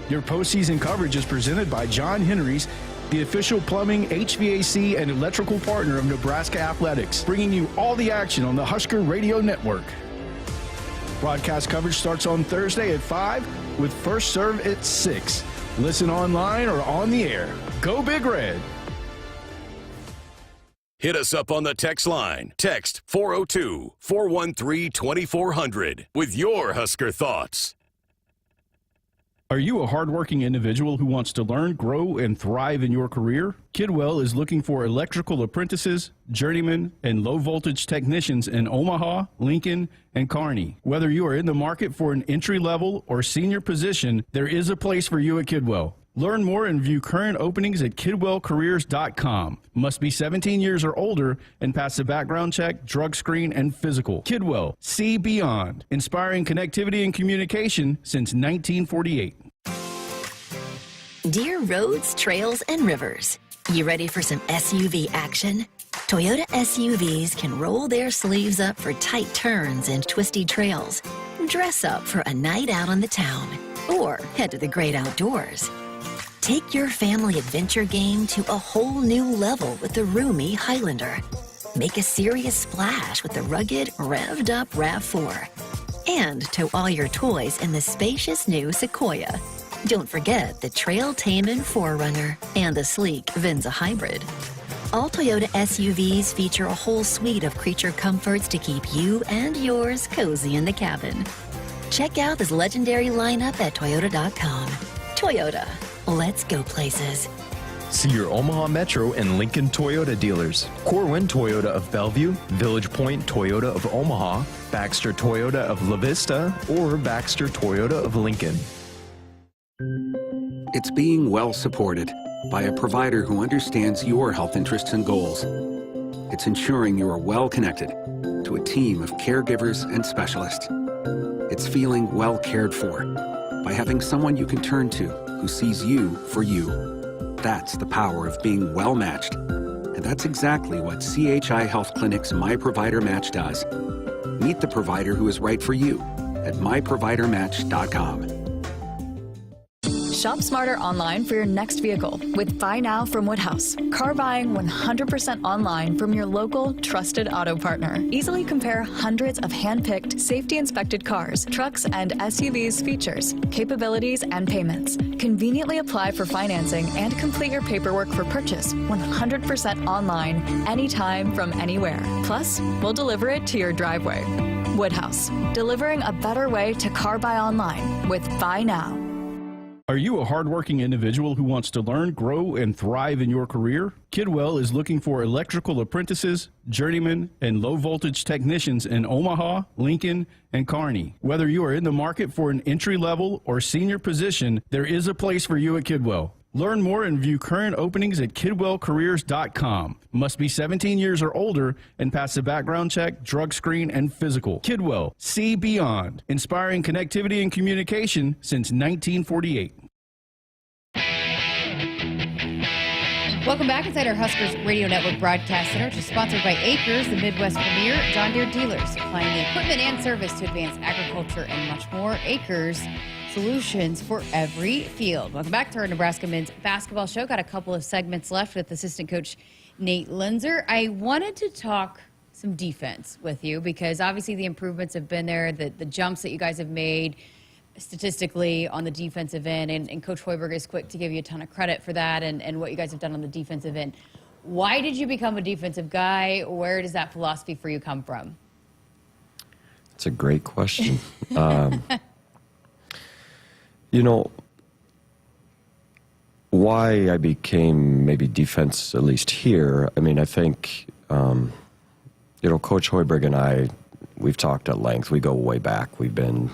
Your postseason coverage is presented by John Henry's, the official plumbing, HVAC, and electrical partner of Nebraska Athletics, bringing you all the action on the Husker Radio Network. Broadcast coverage starts on Thursday at 5 with first serve at 6. Listen online or on the air. Go Big Red! Hit us up on the text line. Text 402-413-2400 with your Husker thoughts. Are you a hardworking individual who wants to learn, grow, and thrive in your career? Kidwell is looking for electrical apprentices, journeymen, and low-voltage technicians in Omaha, Lincoln, and Kearney. Whether you are in the market for an entry-level or senior position, there is a place for you at Kidwell. Learn more and view current openings at KidwellCareers.com. Must be 17 years or older and pass the background check, drug screen, and physical. Kidwell, see beyond. Inspiring connectivity and communication since 1948. Dear roads, trails, and rivers, you ready for some SUV action? Toyota SUVs can roll their sleeves up for tight turns and twisty trails. Dress up for a night out on the town or head to the great outdoors. Take your family adventure game to a whole new level with the roomy Highlander. Make a serious splash with the rugged, revved-up RAV4. And tow all your toys in the spacious new Sequoia. Don't forget the trail-taming 4Runner and the sleek Venza Hybrid. All Toyota SUVs feature a whole suite of creature comforts to keep you and yours cozy in the cabin. Check out this legendary lineup at Toyota.com. Toyota, let's go places. See your Omaha Metro and Lincoln Toyota dealers. Corwin Toyota of Bellevue, Village Point Toyota of Omaha, Baxter Toyota of La Vista, or Baxter Toyota of Lincoln. It's being well supported by a provider who understands your health interests and goals. It's ensuring you are well connected to a team of caregivers and specialists. It's feeling well cared for by having someone you can turn to who sees you for you. That's the power of being well matched. And that's exactly what CHI Health Clinic's My Provider Match does. Meet the provider who is right for you at myprovidermatch.com. Shop smarter online for your next vehicle with Buy Now from Woodhouse. Car buying 100% online from your local trusted auto partner. Easily compare hundreds of hand-picked, safety-inspected cars, trucks, and SUVs features, capabilities, and payments. Conveniently apply for financing and complete your paperwork for purchase 100% online, anytime from anywhere. Plus, we'll deliver it to your driveway. Woodhouse, delivering a better way to car buy online with Buy Now. Are you a hardworking individual who wants to learn, grow, and thrive in your career? Kidwell is looking for electrical apprentices, journeymen, and low-voltage technicians in Omaha, Lincoln, and Kearney. Whether you are in the market for an entry-level or senior position, there is a place for you at Kidwell. Learn more and view current openings at KidwellCareers.com. Must be 17 years or older and pass the background check, drug screen, and physical. Kidwell, see beyond. Inspiring connectivity and communication since 1948. Welcome back inside our Huskers Radio Network Broadcast Center, which is sponsored by Acres, the Midwest premier John Deere dealer, supplying the equipment and service to advance agriculture and much more. Acres, solutions for every field. Welcome back to our Nebraska men's basketball show. Got a couple of segments left with assistant coach Nate Loenser. I wanted to talk some defense with you because obviously the improvements have been there, the jumps that you guys have made statistically on the defensive end, and Coach Hoiberg is quick to give you a ton of credit for that and what you guys have done on the defensive end. Why did you become a defensive guy? Where does that philosophy for you come from? It's a great question. You know, why I became maybe defense, at least here, I mean, I think, you know, Coach Hoiberg and I, we've talked at length. We go way back. We've been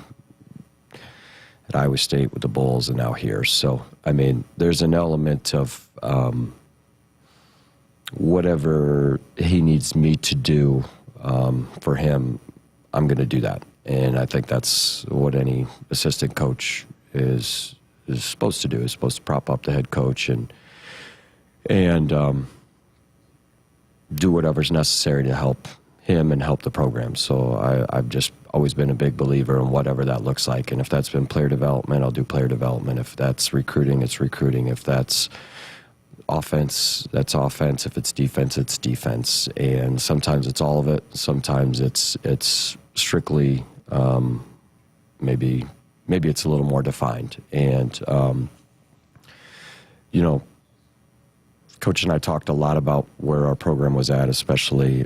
at Iowa State with the Bulls and now here. So, I mean, there's an element of whatever he needs me to do for him, I'm going to do that. And I think that's what any assistant coach is supposed to do, is supposed to prop up the head coach and do whatever's necessary to help him and help the program. So I've just always been a big believer in whatever that looks like. And if that's been player development, I'll do player development. If that's recruiting, it's recruiting. If that's offense, that's offense. If it's defense, it's defense. And sometimes it's all of it. Sometimes it's strictly maybe it's a little more defined. And, you know, Coach and I talked a lot about where our program was at, especially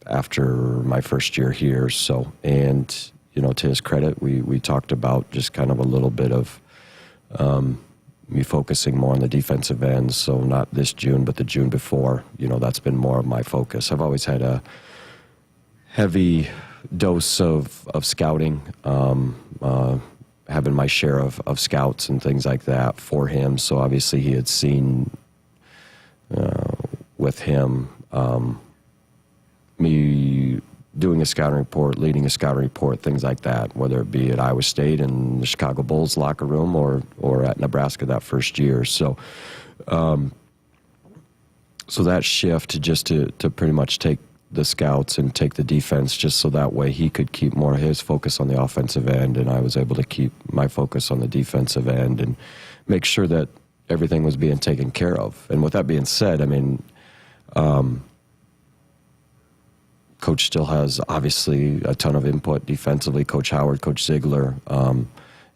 after my first year here. So, and, you know, to his credit, we talked about just kind of a little bit of me focusing more on the defensive end. So not this June, but the June before, you know, that's been more of my focus. I've always had a heavy dose of scouting, having my share of scouts and things like that for him. So obviously he had seen with him me doing a scouting report, leading a scouting report, things like that, whether it be at Iowa State and the Chicago Bulls locker room or at Nebraska that first year. So so that shift just to pretty much take the scouts and take the defense, just so that way he could keep more of his focus on the offensive end, and I was able to keep my focus on the defensive end and make sure that everything was being taken care of. And with that being said, I mean, Coach still has obviously a ton of input defensively. Coach Howard, Coach Ziegler.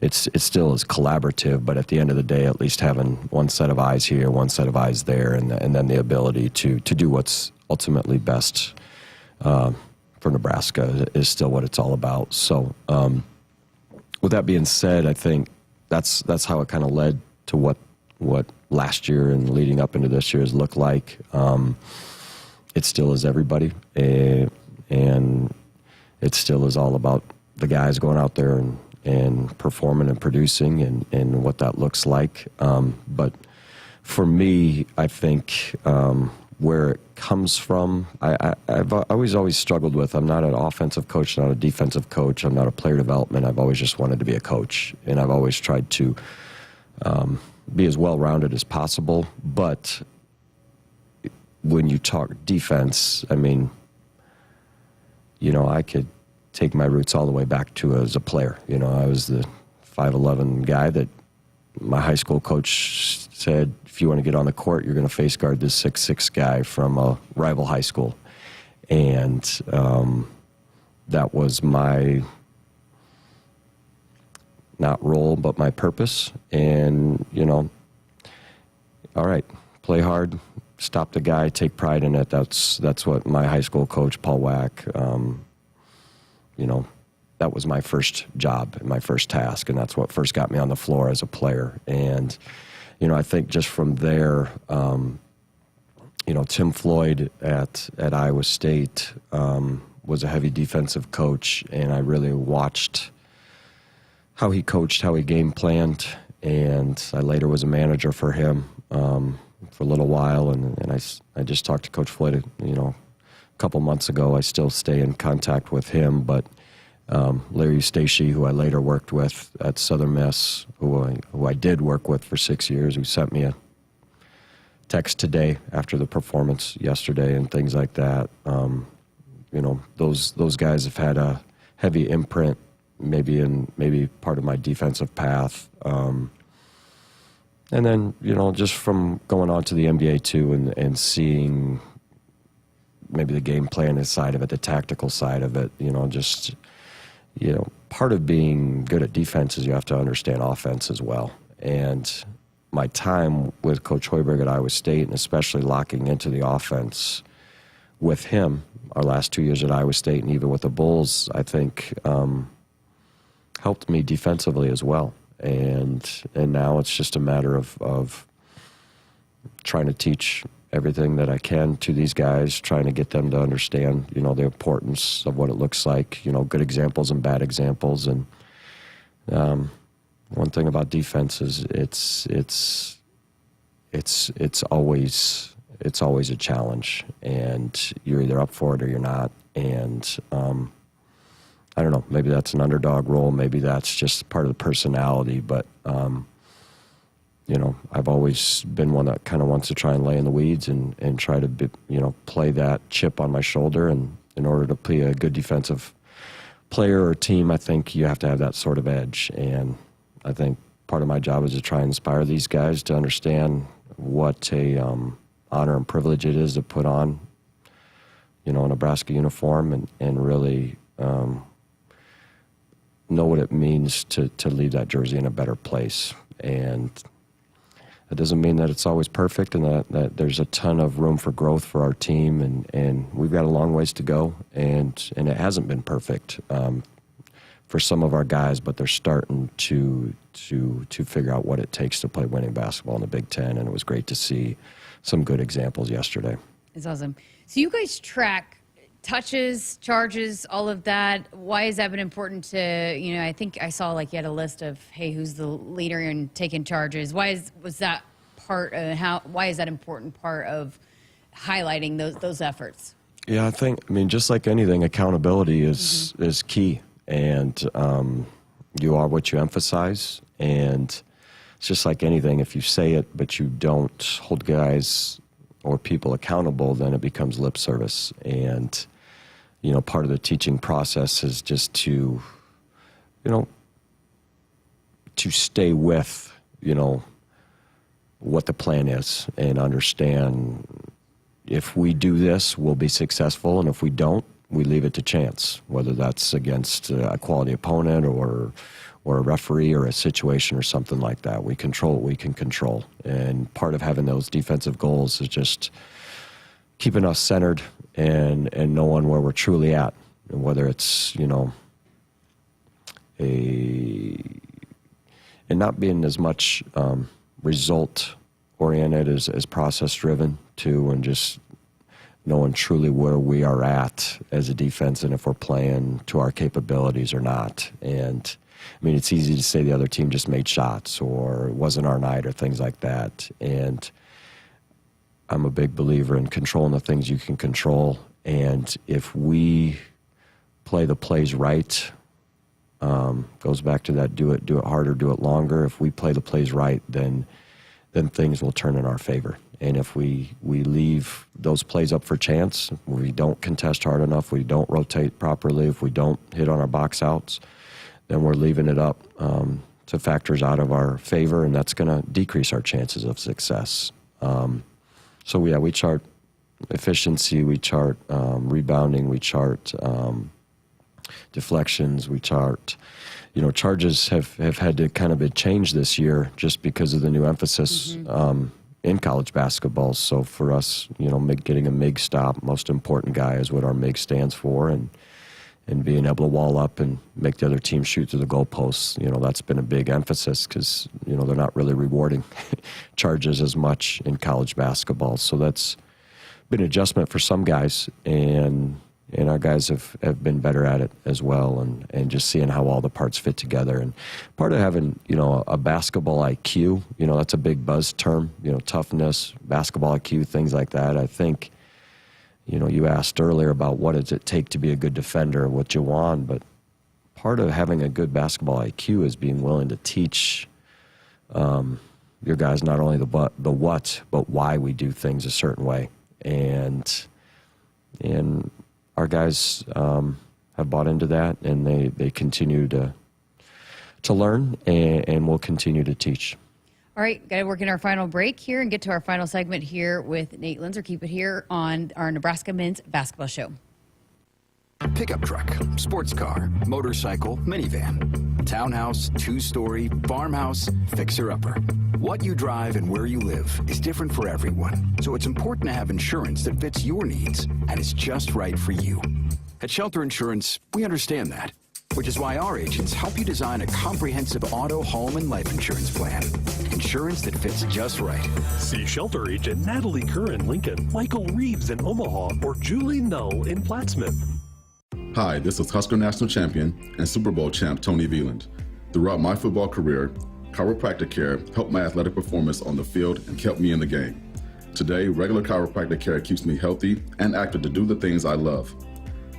It still is collaborative, but at the end of the day, at least having one set of eyes here, one set of eyes there, and then the ability to do what's ultimately best for Nebraska is still what it's all about. So with that being said, I think that's how it kind of led to what what last year and leading up into this year has looked like. It still is everybody, and it still is all about the guys going out there and performing and producing and what that looks like. But for me, I think where it comes from, I've always struggled with, I'm not an offensive coach, not a defensive coach, I'm not a player development. I've always just wanted to be a coach, and I've always tried to be as well-rounded as possible. But when you talk defense, I mean, I could take my roots all the way back to as a player. I was the 5'11" guy that my high school coach said, if you want to get on the court, you're going to face guard this 6'6" guy from a rival high school. And that was my, not role, but my purpose. And, all right, play hard, stop the guy, take pride in it. That's what my high school coach, Paul Wack, that was my first job, my first task, and that's what first got me on the floor as a player. And, I think just from there, Tim Floyd at Iowa State was a heavy defensive coach, and I really watched how he coached, how he game planned, and I later was a manager for him for a little while, and I just talked to Coach Floyd, a couple months ago. I still stay in contact with him, but Larry Stacey, who I later worked with at Southern Miss, who I did work with for 6 years, who sent me a text today after the performance yesterday and things like that. Those guys have had a heavy imprint, maybe part of my defensive path. And then, just from going on to the NBA too and seeing maybe the game plan side of it, the tactical side of it, part of being good at defense is you have to understand offense as well. And my time with Coach Hoiberg at Iowa State, and especially locking into the offense with him, our last 2 years at Iowa State and even with the Bulls, I think helped me defensively as well. And now it's just a matter of trying to teach everything that I can to these guys, trying to get them to understand, the importance of what it looks like, good examples and bad examples. And one thing about defense is it's always a challenge, and you're either up for it or you're not. And I don't know, maybe that's an underdog role, maybe that's just part of the personality, but I've always been one that kind of wants to try and lay in the weeds and try to play that chip on my shoulder. And in order to be a good defensive player or team, I think you have to have that sort of edge. And I think part of my job is to try and inspire these guys to understand what a honor and privilege it is to put on, a Nebraska uniform and really know what it means to leave that jersey in a better place. And that doesn't mean that it's always perfect and that there's a ton of room for growth for our team, and we've got a long ways to go, and it hasn't been perfect for some of our guys, but they're starting to figure out what it takes to play winning basketball in the Big Ten, and it was great to see some good examples yesterday. It's awesome. So you guys track touches, charges, all of that. Why has that been important to, I think I saw you had a list of, hey, who's the leader in taking charges? Why is that important part of highlighting those efforts? Yeah, just like anything, accountability is key. And you are what you emphasize. And it's just like anything, if you say it but you don't hold guys or people accountable, then it becomes lip service. And part of the teaching process is just to stay with, what the plan is and understand if we do this, we'll be successful. And if we don't, we leave it to chance, whether that's against a quality opponent or a referee or a situation or something like that. We control what we can control. And part of having those defensive goals is just keeping us centered and knowing where we're truly at, and whether it's, and not being as much result-oriented as process-driven, too, and just knowing truly where we are at as a defense and if we're playing to our capabilities or not. And, I mean, it's easy to say the other team just made shots or it wasn't our night or things like that. And I'm a big believer in controlling the things you can control. And if we play the plays right, goes back to that do it harder, do it longer. If we play the plays right, then things will turn in our favor. And if we leave those plays up for chance, we don't contest hard enough, we don't rotate properly, if we don't hit on our box outs, then we're leaving it up to factors out of our favor, and that's going to decrease our chances of success. So, yeah, we chart efficiency, we chart rebounding, we chart deflections, we chart, charges have had to kind of be changed this year just because of the new emphasis in college basketball. So for us, getting a MIG stop, most important guy is what our MIG stands for, and being able to wall up and make the other team shoot through the goalposts, that's been a big emphasis because, they're not really rewarding charges as much in college basketball. So that's been an adjustment for some guys, and our guys have been better at it as well, and just seeing how all the parts fit together. And part of having, a basketball IQ, that's a big buzz term, toughness, basketball IQ, things like that. I think, you asked earlier about what does it take to be a good defender, what you want, but part of having a good basketball IQ is being willing to teach your guys not only the what, but why we do things a certain way. And our guys have bought into that, and they continue to learn, and will continue to teach. All right, got to work in our final break here and get to our final segment here with Nate Loenser. Keep it here on our Nebraska Men's Basketball Show. Pickup truck, sports car, motorcycle, minivan, townhouse, two-story, farmhouse, fixer-upper. What you drive and where you live is different for everyone, so it's important to have insurance that fits your needs and is just right for you. At Shelter Insurance, we understand that, which is why our agents help you design a comprehensive auto, home, and life insurance plan. Insurance that fits just right. See Shelter Agent Natalie Kerr in Lincoln, Michael Reeves in Omaha, or Julie Null in Plattsmouth. Hi, this is Husker National Champion and Super Bowl champ Tony Veland. Throughout my football career, chiropractic care helped my athletic performance on the field and kept me in the game. Today, regular chiropractic care keeps me healthy and active to do the things I love.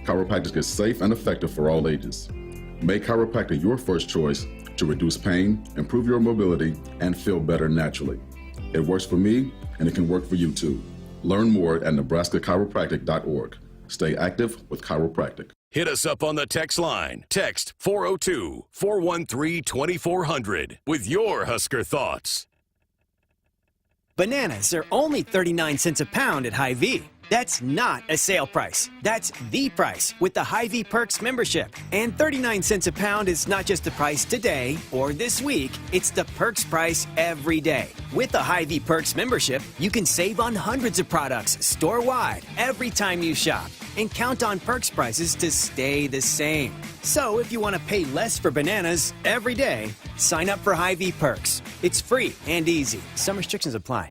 Chiropractic is safe and effective for all ages. Make chiropractic your first choice to reduce pain, improve your mobility, and feel better naturally. It works for me, and it can work for you too. Learn more at nebraska-chiropractic.org. Stay active with chiropractic. Hit us up on the text line. Text 402-413-2400 with your Husker thoughts. Bananas are only 39 cents a pound at Hy-Vee. That's not a sale price. That's the price with the Hy-Vee Perks membership. And 39 cents a pound is not just the price today or this week. It's the Perks price every day. With the Hy-Vee Perks membership, you can save on hundreds of products store-wide every time you shop. And count on Perks prices to stay the same. So if you want to pay less for bananas every day, sign up for Hy-Vee Perks. It's free and easy. Some restrictions apply.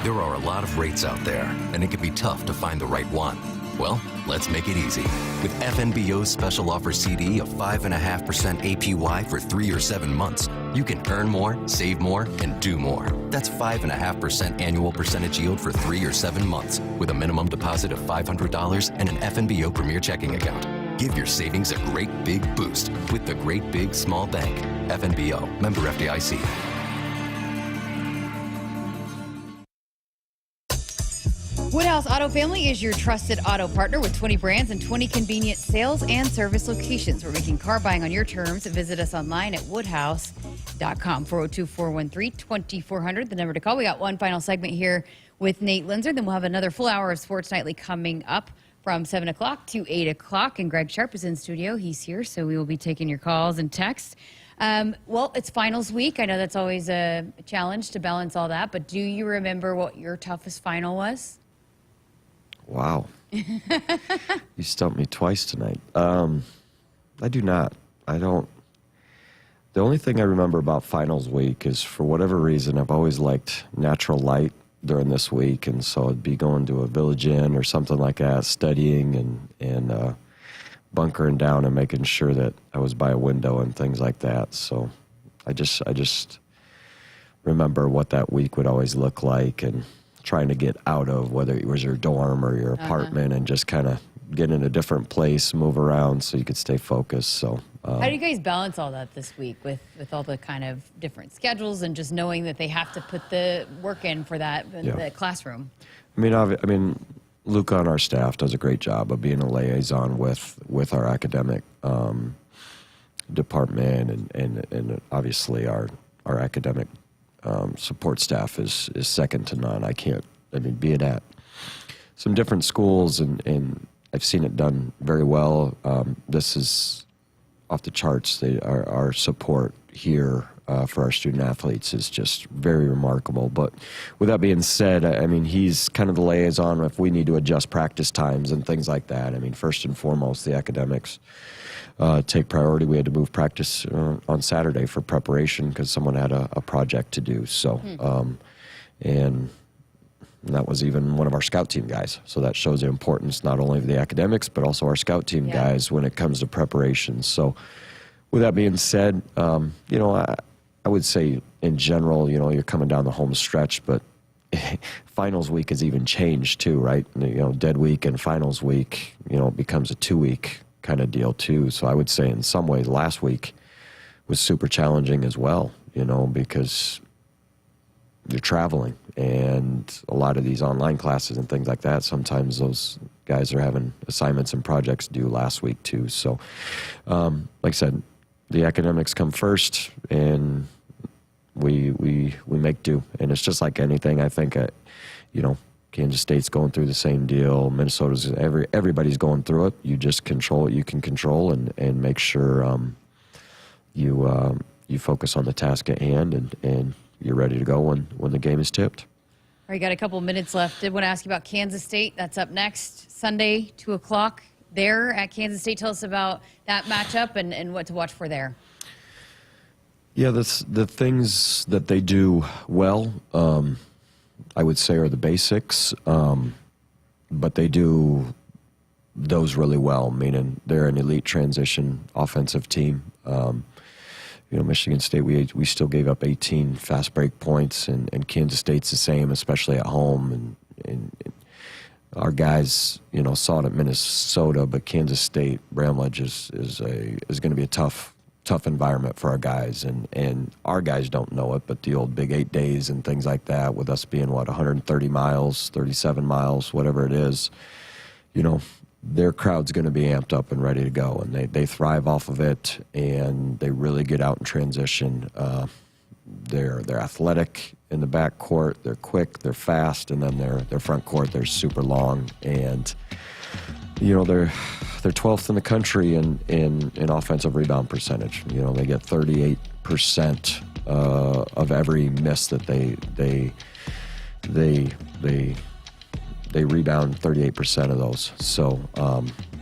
There are a lot of rates out there, and it can be tough to find the right one. Well, let's make it easy. With FNBO's special offer CD of 5.5% APY for 3 or 7 months, you can earn more, save more, and do more. That's 5.5% annual percentage yield for 3 or 7 months, with a minimum deposit of $500 and an FNBO Premier checking account. Give your savings a great big boost with the Great Big Small Bank. FNBO, member FDIC. Woodhouse Auto Family is your trusted auto partner with 20 brands and 20 convenient sales and service locations. We're making car buying on your terms. Visit us online at woodhouse.com. 402-413-2400, the number to call. We got one final segment here with Nate Loenser. Then we'll have another full hour of Sports Nightly coming up from 7 o'clock to 8 o'clock. And Greg Sharpe is in studio. He's here, so we will be taking your calls and texts. Well, it's finals week. I know that's always a challenge to balance all that, but do you remember what your toughest final was? Wow. You stumped me twice tonight. I do not. I don't. The only thing I remember about finals week is, for whatever reason, I've always liked natural light during this week, and so I'd be going to a Village Inn or something like that, studying and bunkering down and making sure that I was by a window and things like that. So I just remember what that week would always look like, and trying to get out of whether it was your dorm or your apartment and just kind of get in a different place, move around so you could stay focused. So how do you guys balance all that this week with all the kind of different schedules and just knowing that they have to put the work in for that in the classroom? I mean, Luca on our staff does a great job of being a liaison with our academic department, and obviously our academic support staff is second to none. Being at some different schools, and I've seen it done very well. This is off the charts. Our support here for our student athletes is just very remarkable. But with that being said, I mean, he's kind of the liaison if we need to adjust practice times and things like that. I mean, first and foremost, the academics take priority. We had to move practice on Saturday for preparation because someone had a project to do. So, and that was even one of our scout team guys. So that shows the importance not only of the academics, but also our scout team guys when it comes to preparation. So with that being said, I would say in general, you're coming down the home stretch, but finals week has even changed too, right? Dead week and finals week, it becomes a 2-week kind of deal too. So I would say in some ways last week was super challenging as well, because you're traveling, and a lot of these online classes and things like that, sometimes those guys are having assignments and projects due last week too. So like I said, the academics come first, and we make do. And it's just like anything. I think Kansas State's going through the same deal. Minnesota's, everybody's going through it. You just control what you can control, and make sure you focus on the task at hand, and you're ready to go when the game is tipped. All right, got a couple minutes left. Did want to ask you about Kansas State. That's up next Sunday, 2 o'clock there at Kansas State. Tell us about that matchup and what to watch for there. Yeah, the things that they do well, I would say, are the basics, but they do those really well, meaning they're an elite transition offensive team. Michigan State, we still gave up 18 fast break points, and Kansas State's the same, especially at home. And our guys, saw it at Minnesota, but Kansas State, Bramlage is going to be a tough environment for our guys, and our guys don't know it, but the old Big 8 days and things like that, with us being 130 miles, 37 miles, whatever it is, their crowd's going to be amped up and ready to go, and they thrive off of it, and they really get out in transition. They're athletic in the back court, they're quick, they're fast, and then their front court, they're super long, and they're 12th in the country in offensive rebound percentage. They get 38% of every miss that they rebound 38% of those. So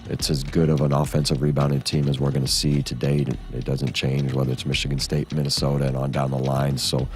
it's as good of an offensive rebounding team as we're going to see to date. It doesn't change whether it's Michigan State, Minnesota, and on down the line. So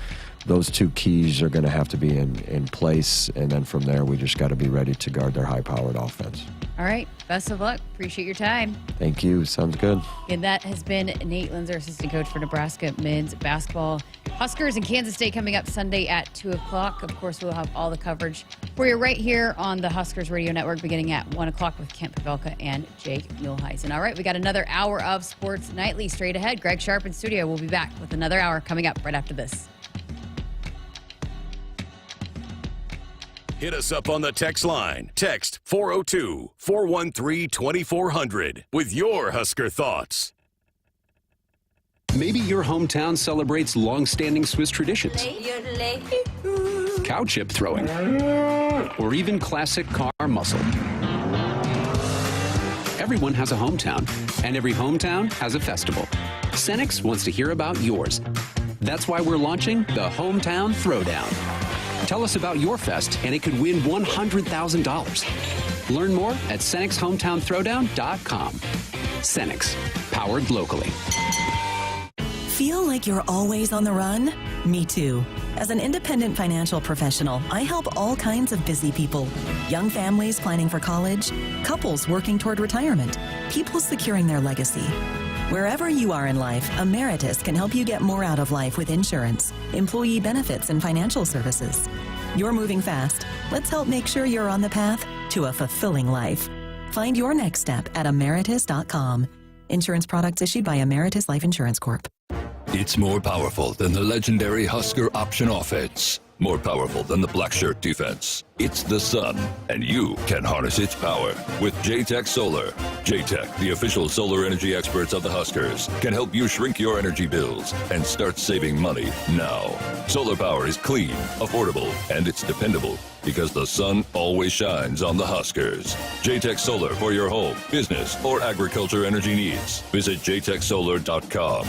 those two keys are going to have to be in place, and then from there we just got to be ready to guard their high-powered offense. All right, best of luck. Appreciate your time. Thank you. Sounds good. And that has been Nate Loenser, assistant coach for Nebraska men's basketball. Huskers and Kansas State coming up Sunday at 2 o'clock. Of course, we'll have all the coverage for you right here on the Huskers Radio Network beginning at 1 o'clock with Kent Pavelka and Jake Muehlheisen. All right, we got another hour of Sports Nightly straight ahead. Greg Sharpe in studio. We'll be back with another hour coming up right after this. Hit us up on the text line. Text 402-413-2400 with your Husker thoughts. Maybe your hometown celebrates long-standing Swiss traditions. Cow chip throwing. Or even classic car muscle. Everyone has a hometown, and every hometown has a festival. Cenex wants to hear about yours. That's why we're launching the Hometown Throwdown. Tell us about your fest, and it could win $100,000. Learn more at CenexHometownThrowdown.com. Cenex, powered locally. Feel like you're always on the run? Me too. As an independent financial professional, I help all kinds of busy people. Young families planning for college, couples working toward retirement, people securing their legacy. Wherever you are in life, Emeritus can help you get more out of life with insurance, employee benefits, and financial services. You're moving fast. Let's help make sure you're on the path to a fulfilling life. Find your next step at emeritus.com. Insurance products issued by Emeritus Life Insurance Corp. It's more powerful than the legendary Husker option offense. More powerful than the black shirt defense. It's the sun, and you can harness its power with J-Tech Solar. J-Tech, the official solar energy experts of the Huskers, can help you shrink your energy bills and start saving money now. Solar power is clean, affordable, and it's dependable because the sun always shines on the Huskers. J-Tech Solar for your home, business, or agriculture energy needs. Visit jtechsolar.com.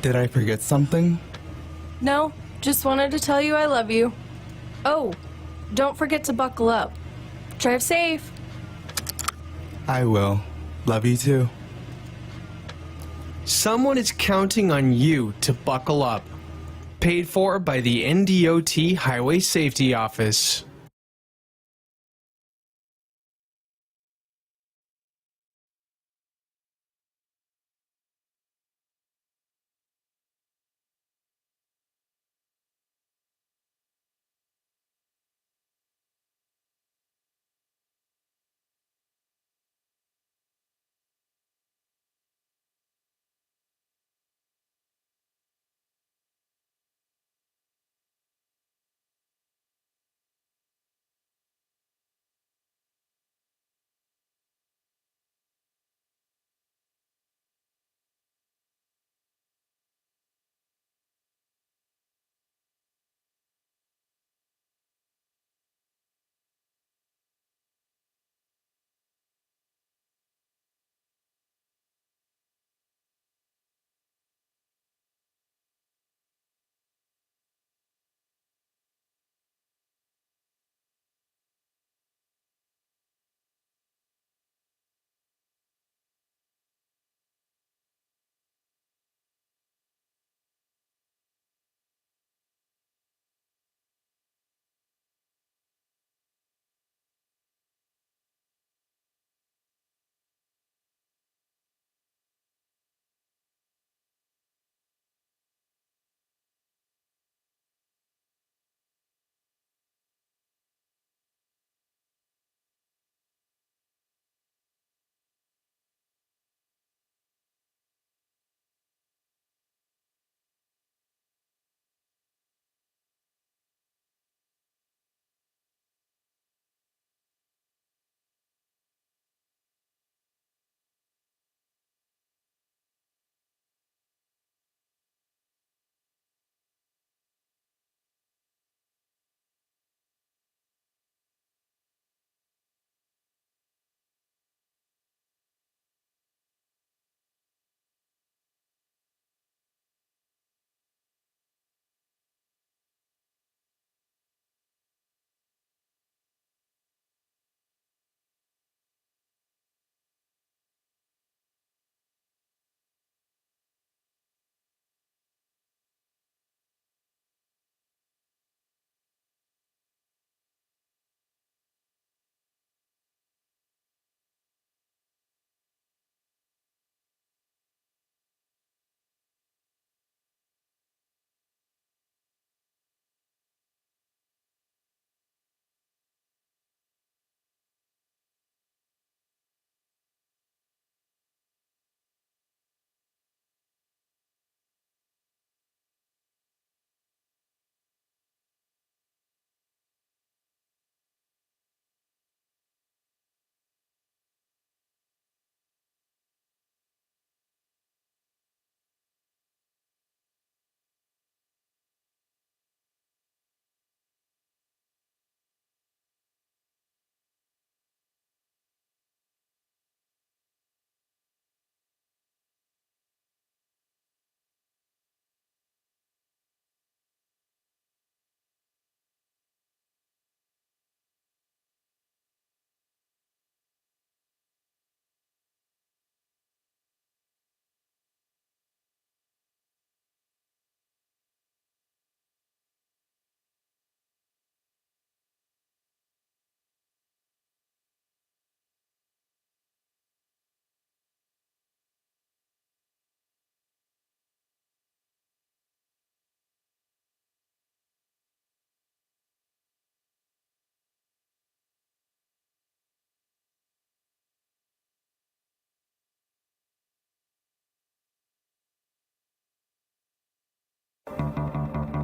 Did I forget something? No, just wanted to tell you I love you. Oh, don't forget to buckle up. Drive safe. I will. Love you too. Someone is counting on you to buckle up. Paid for by the NDOT Highway Safety Office.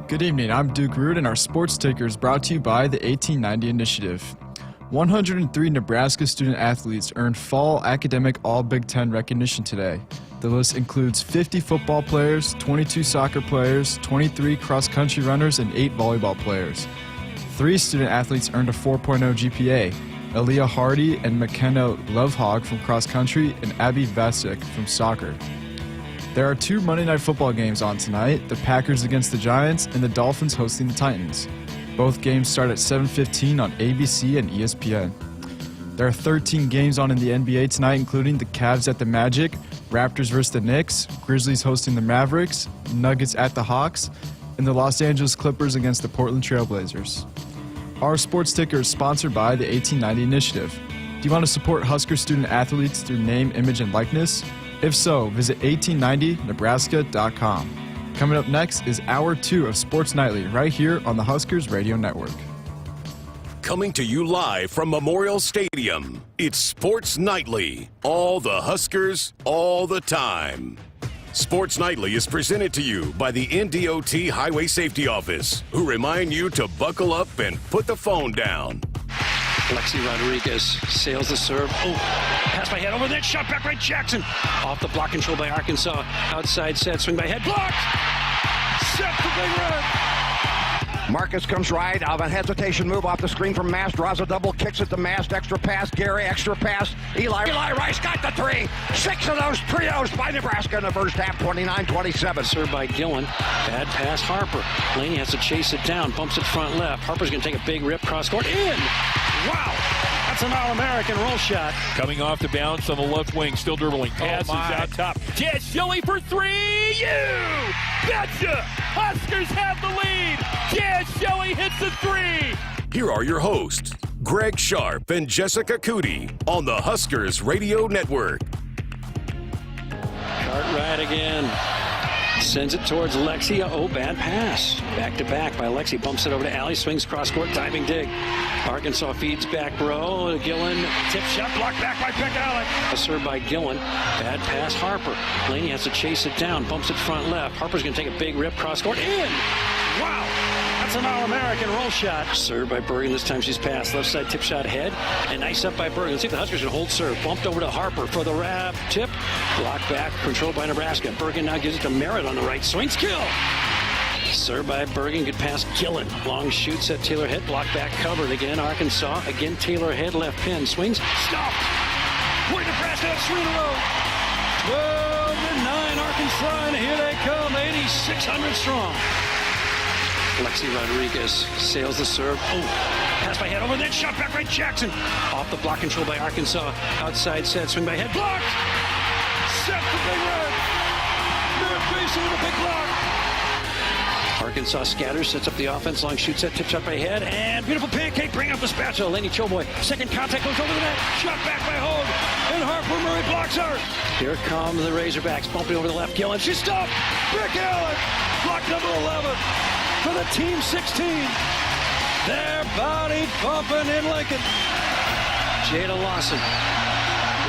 Good evening, I'm Duke Root, and our sports ticker is brought to you by the 1890 Initiative. 103 Nebraska student athletes earned fall academic All-Big Ten recognition today. The list includes 50 football players, 22 soccer players, 23 cross-country runners, and 8 volleyball players. 3 student athletes earned a 4.0 GPA, Aaliyah Hardy and McKenna Lovehog from cross-country, and Abby Vasic from soccer. There are 2 Monday Night Football games on tonight, the Packers against the Giants and the Dolphins hosting the Titans. Both games start at 7:15 on ABC and ESPN. There are 13 games on in the NBA tonight, including the Cavs at the Magic, Raptors versus the Knicks, Grizzlies hosting the Mavericks, Nuggets at the Hawks, and the Los Angeles Clippers against the Portland Trail Blazers. Our sports ticker is sponsored by the 1890 Initiative. Do you want to support Husker student athletes through name, image, and likeness? If so, visit 1890nebraska.com. Coming up next is Hour 2 of Sports Nightly right here on the Huskers Radio Network. Coming to you live from Memorial Stadium, it's Sports Nightly. All the Huskers, all the time. Sports Nightly is presented to you by the NDOT Highway Safety Office, who remind you to buckle up and put the phone down. Lexi Rodriguez sails the serve. Oh, pass by head over that shot back by Jackson. Off the block control by Arkansas. Outside set, swing by head, blocked. Set the big red. Marcus comes right, of a hesitation move off the screen from Mast, draws a double, kicks it to Mast, extra pass, Gary, extra pass, Eli Rice got the 3, 6 of those trios by Nebraska in the first half, 29-27. Served by Gillen, bad pass, Harper. Laney has to chase it down, bumps it front left. Harper's going to take a big rip, cross court, in! Wow! That's an All-American roll shot. Coming off the bounce on the left wing, still dribbling, passes out top. Jed Shelley for 3, you betcha! Huskers have the lead! Jed Shelley hits the 3! Here are your hosts, Greg Sharpe and Jessica Coody on the Huskers Radio Network. Cartwright again. Sends it towards Lexi. Oh, bad pass. Back to back by Lexi. Bumps it over to Alley. Swings cross court. Diving dig. Arkansas feeds back row. Gillen. Tip shot. Blocked back by Pick Allen. A serve by Gillen. Bad pass. Harper. Laney has to chase it down. Bumps it front left. Harper's going to take a big rip. Cross court. In. Wow. That's an All-American roll shot. Served by Bergen. This time she's passed. Left side tip shot ahead. And nice up by Bergen. Let's see if the Huskers can hold serve. Bumped over to Harper for the wrap. Tip. Blocked back. Controlled by Nebraska. Bergen now gives it to Merritt on the right. Swings kill. Served by Bergen. Good pass. Gillen. Long shoots at Taylor Head. Blocked back. Covered again. Arkansas. Again Taylor Head. Left pin. Swings. Stopped. Point Nebraska. 3 in a row. 12-9. Arkansas. And here they come. 8,600 strong. Lexi Rodriguez sails the serve. Oh, pass by head over that shot back by Jackson. Off the block control by Arkansas. Outside set, swing by head, blocked. Set the big red. Merritt Basin with a big block. Arkansas scatters, sets up the offense, long shoot set, tip shot by head, and beautiful pancake, bring up the spatula. Laney Choboy, second contact goes over the net, shot back by Hogue, and Harper Murray blocks her. Here come the Razorbacks, bumping over the left, Gillen, she's stopped. Rick Allen, block number 11. For the Team 16. They're body bumping in Lincoln. Jada Lawson.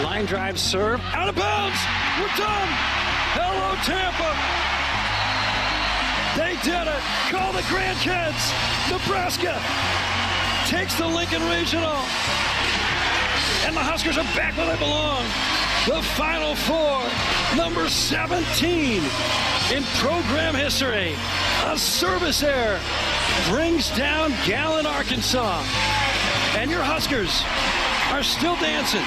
Line drive serve. Out of bounds. We're done. Hello, Tampa. They did it. Call the grandkids. Nebraska takes the Lincoln Regional. And the Huskers are back where they belong. The Final Four. Number 17 in program history. A service error brings down Gallon, Arkansas. And your Huskers are still dancing.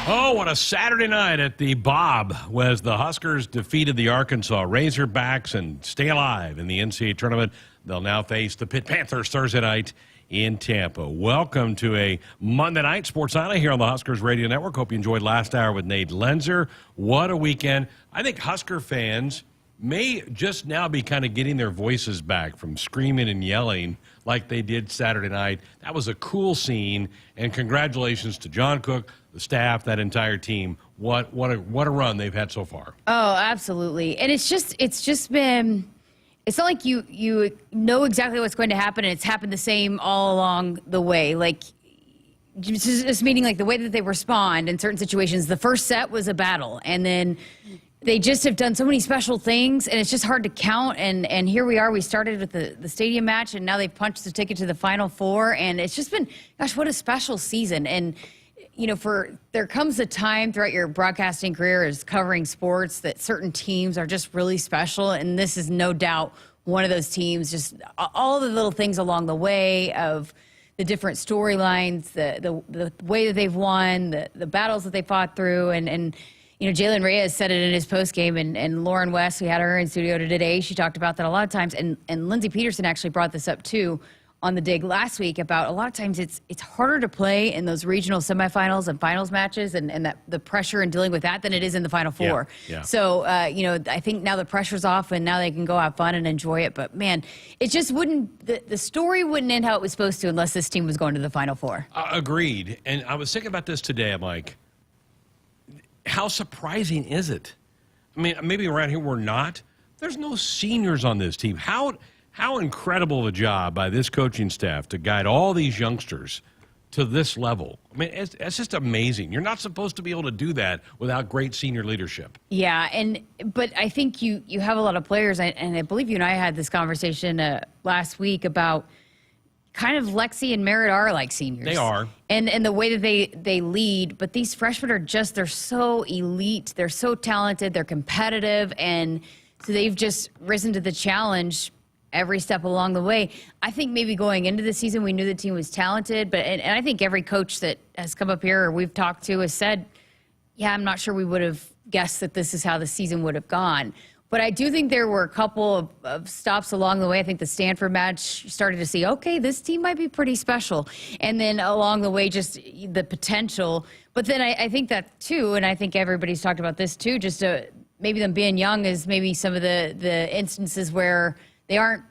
Oh, what a Saturday night at the Bob was the Huskers defeated the Arkansas Razorbacks and stay alive in the NCAA tournament. They'll now face the Pitt Panthers Thursday night in Tampa. Welcome to a Monday night Sports Nightly here on the Huskers Radio Network. Hope you enjoyed last hour with Nate Loenser. What a weekend. I think Husker fans may just now be kind of getting their voices back from screaming and yelling like they did Saturday night. That was a cool scene, and congratulations to John Cook, the staff, that entire team. What a run they've had so far. Oh, absolutely. And it's just been, it's not like you know exactly what's going to happen, and it's happened the same all along the way. Like, just meaning like the way that they respond in certain situations. The first set was a battle, and then they just have done so many special things, and it's just hard to count. And here we are. We started with the stadium match, and now they've punched the ticket to the Final Four. And it's just been, gosh, what a special season. And, you know, there comes a time throughout your broadcasting career as covering sports that certain teams are just really special. And this is no doubt one of those teams, just all the little things along the way of the different storylines, the way that they've won, the battles that they fought through. And you know, Jaylen Reyes said it in his postgame, and Lauren West, we had her in studio today, she talked about that a lot of times. And Lindsey Peterson actually brought this up too on the dig last week about a lot of times it's harder to play in those regional semifinals and finals matches and that the pressure and dealing with that than it is in the Final Four. Yeah. So, you know, I think now the pressure's off and now they can go have fun and enjoy it. But man, it just wouldn't, the story wouldn't end how it was supposed to unless this team was going to the Final Four. Agreed. And I was thinking about this today. I'm like, how surprising is it? I mean, maybe around here we're not. There's no seniors on this team. How incredible of a job by this coaching staff to guide all these youngsters to this level. I mean, it's just amazing. You're not supposed to be able to do that without great senior leadership. Yeah, but I think you have a lot of players, and I believe you and I had this conversation last week about kind of Lexi and Merritt are like seniors. They are. And the way that they lead, but these freshmen are just, they're so elite, they're so talented, they're competitive, and so they've just risen to the challenge every step along the way. I think maybe going into the season, we knew the team was talented, but and I think every coach that has come up here or we've talked to has said, yeah, I'm not sure we would have guessed that this is how the season would have gone. But I do think there were a couple of stops along the way. I think the Stanford match started to see, okay, this team might be pretty special. And then along the way, just the potential. But then I think that too, and I think everybody's talked about this too, just maybe them being young is maybe some of the instances where they aren't,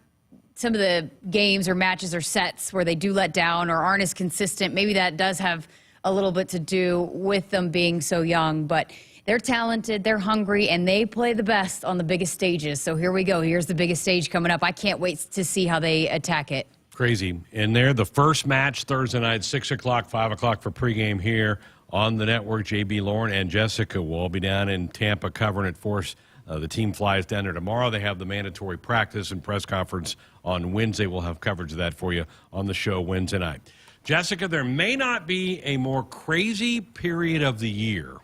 some of the games or matches or sets where they do let down or aren't as consistent. Maybe that does have a little bit to do with them being so young. But they're talented, they're hungry, and they play the best on the biggest stages. So here we go. Here's the biggest stage coming up. I can't wait to see how they attack it. Crazy. And there, the first match Thursday night, 6 o'clock, 5 o'clock for pregame here on the network. JB, Lauren, and Jessica will all be down in Tampa covering it for us. The team flies down there tomorrow. They have the mandatory practice and press conference on Wednesday. We'll have coverage of that for you on the show Wednesday night. Jessica, there may not be a more crazy period of the year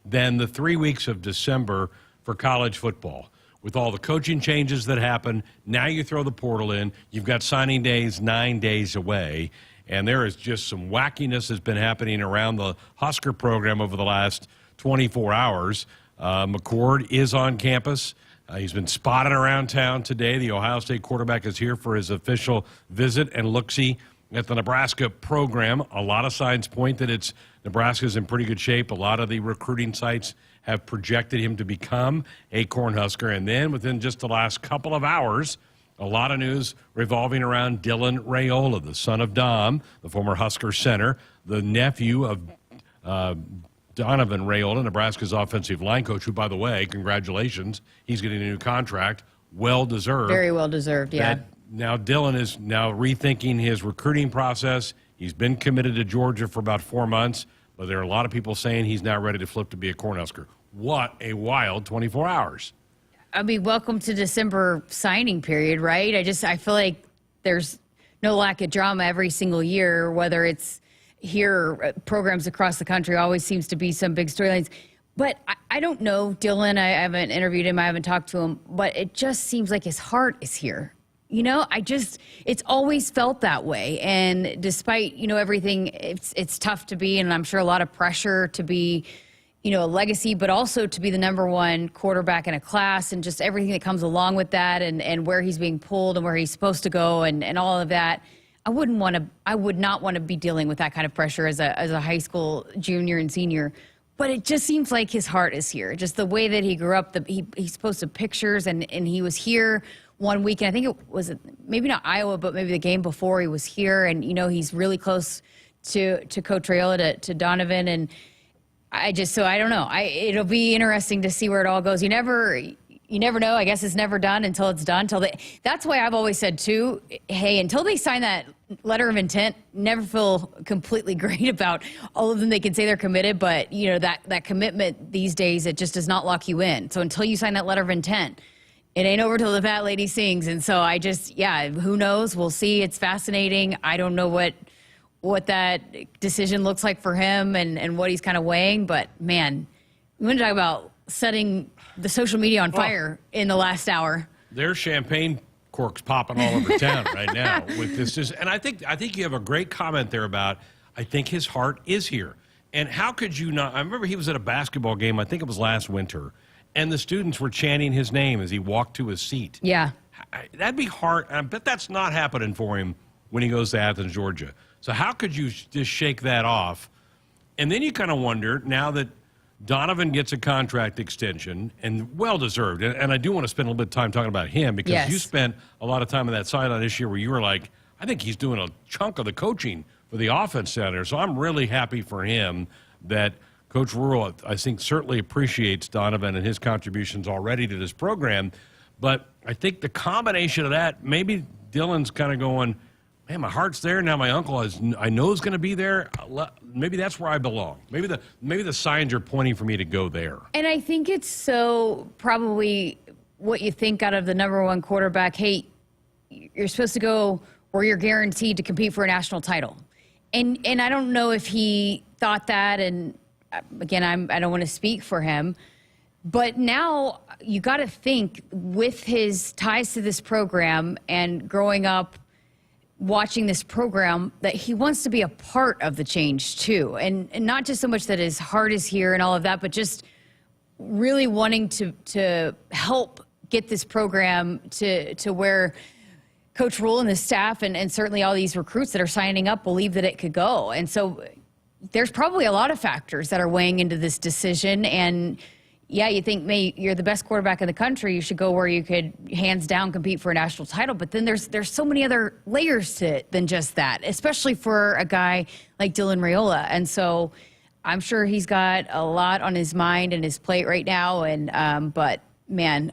than the 3 weeks of December for college football. With all the coaching changes that happen, now you throw the portal in. You've got signing days 9 days away, and there is just some wackiness that's been happening around the Husker program over the last 24 hours. McCord is on campus. He's been spotted around town today. The Ohio State quarterback is here for his official visit and look-see at the Nebraska program. A lot of signs point that Nebraska's in pretty good shape. A lot of the recruiting sites have projected him to become a Cornhusker. And then within just the last couple of hours, a lot of news revolving around Dylan Raiola, the son of Dom, the former Husker center, the nephew of Donovan Raiola, Nebraska's offensive line coach, who, by the way, congratulations, he's getting a new contract. Well-deserved. Very well-deserved, yeah. Now Dylan is now rethinking his recruiting process. He's been committed to Georgia for about 4 months, but there are a lot of people saying he's now ready to flip to be a Cornhusker. What a wild 24 hours. I mean, welcome to December signing period, right? I feel like there's no lack of drama every single year, whether it's here, programs across the country, always seems to be some big storylines. But I don't know Dylan. I haven't interviewed him. I haven't talked to him. But it just seems like his heart is here. You know, it's always felt that way. And despite, you know, everything, it's tough to be, and I'm sure a lot of pressure to be, you know, a legacy, but also to be the #1 quarterback in a class and just everything that comes along with that and where he's being pulled and where he's supposed to go and all of that. I would not want to be dealing with that kind of pressure as a high school junior and senior. But it just seems like his heart is here. Just the way that he grew up, he's posted pictures and he was here 1 week. And I think it was maybe not Iowa, but maybe the game before he was here. And, you know, he's really close to Coach Raiola, to Donovan. And I don't know. It'll be interesting to see where it all goes. You never know. I guess it's never done until it's done. That's why I've always said, too, hey, until they sign that letter of intent, never feel completely great about all of them. They can say they're committed, but that commitment these days, it just does not lock you in. So until you sign that letter of intent, it ain't over till the fat lady sings. And so who knows? We'll see. It's fascinating. I don't know what that decision looks like for him and what he's kind of weighing, but man, we want to talk about setting the social media on fire in the last hour. There's champagne corks popping all over town right now with this. And I think you have a great comment there about, I think his heart is here. And how could you not? I remember he was at a basketball game, I think it was last winter, and the students were chanting his name as he walked to his seat. Yeah. That'd be hard. I bet that's not happening for him when he goes to Athens, Georgia. So how could you just shake that off? And then you kind of wonder, now that Donovan gets a contract extension, and well-deserved. And I do want to spend a little bit of time talking about him, because you spent a lot of time on that sideline this year where you were like, I think he's doing a chunk of the coaching for the offense down there. So I'm really happy for him that Coach Rural, I think, certainly appreciates Donovan and his contributions already to this program. But I think the combination of that, maybe Dylan's kind of going, man, my heart's there. Now my uncle I know is going to be there. Maybe that's where I belong. Maybe the signs are pointing for me to go there. And I think it's so probably what you think out of the number one quarterback. Hey, you're supposed to go where you're guaranteed to compete for a national title. And I don't know if he thought that. And again, I don't want to speak for him. But now you got to think, with his ties to this program and growing up watching this program, that he wants to be a part of the change too. And not just so much that his heart is here and all of that, but just really wanting to help get this program to where Coach Rule and his staff and certainly all these recruits that are signing up believe that it could go. And so there's probably a lot of factors that are weighing into this decision. And yeah, you think you're the best quarterback in the country, you should go where you could hands down compete for a national title. But then there's so many other layers to it than just that, especially for a guy like Dylan Raiola. And so I'm sure he's got a lot on his mind and his plate right now. And but man,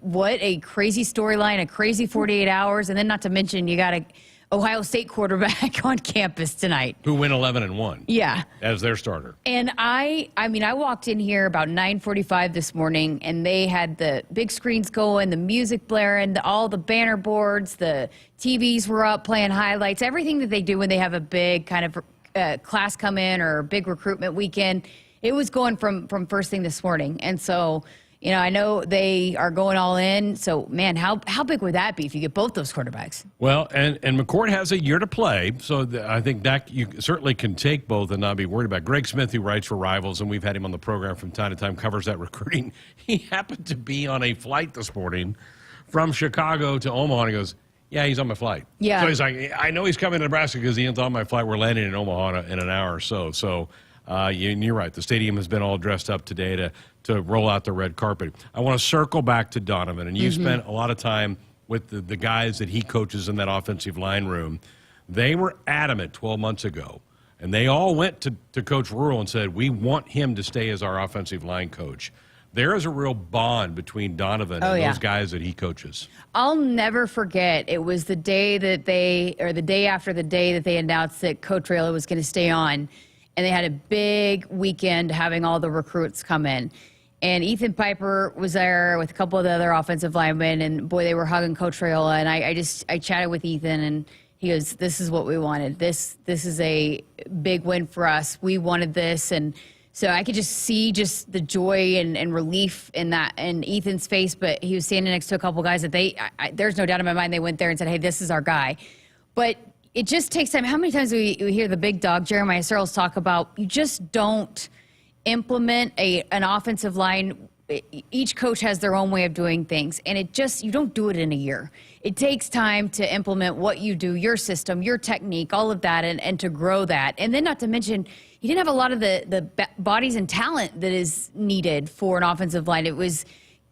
what a crazy storyline, a crazy 48 hours. And then not to mention, you got a Ohio State quarterback on campus tonight, who went 11-1. Yeah, as their starter. And I walked in here about 9:45 this morning, and they had the big screens going, the music blaring, all the banner boards, the TVs were up playing highlights, everything that they do when they have a big kind of class come in or big recruitment weekend. It was going from first thing this morning, and so. I know they are going all in. So, man, how big would that be if you get both those quarterbacks? Well, and McCourt has a year to play, so I think that you certainly can take both and not be worried about. Greg Smith, who writes for Rivals, and we've had him on the program from time to time, covers that recruiting. He happened to be on a flight this morning from Chicago to Omaha, and he goes, yeah, he's on my flight. Yeah. So he's like, I know he's coming to Nebraska because he's on my flight. We're landing in Omaha in an hour or so. So you're right. The stadium has been all dressed up today to roll out the red carpet. I want to circle back to Donovan, and you spent a lot of time with the guys that he coaches in that offensive line room. They were adamant 12 months ago, and they all went to Coach Rural and said, we want him to stay as our offensive line coach. There is a real bond between Donovan and those guys that he coaches. I'll never forget, it was the day that the day after the day that they announced that Coach Raiola was going to stay on, and they had a big weekend having all the recruits come in. And Ethan Piper was there with a couple of the other offensive linemen, and boy, they were hugging Coach Raiola. And I chatted with Ethan, and he goes, "This is what we wanted. This is a big win for us. We wanted this." And so I could just see just the joy and relief in Ethan's face. But he was standing next to a couple guys that there's no doubt in my mind they went there and said, "Hey, this is our guy." But it just takes time. How many times do we hear the big dog Jeremiah Searles talk about you just don't implement an offensive line. Each coach has their own way of doing things, and you don't do it in a year. It takes time to implement what you do, your system, your technique, all of that, and to grow that. And then not to mention, he didn't have a lot of the bodies and talent that is needed for an offensive line. It was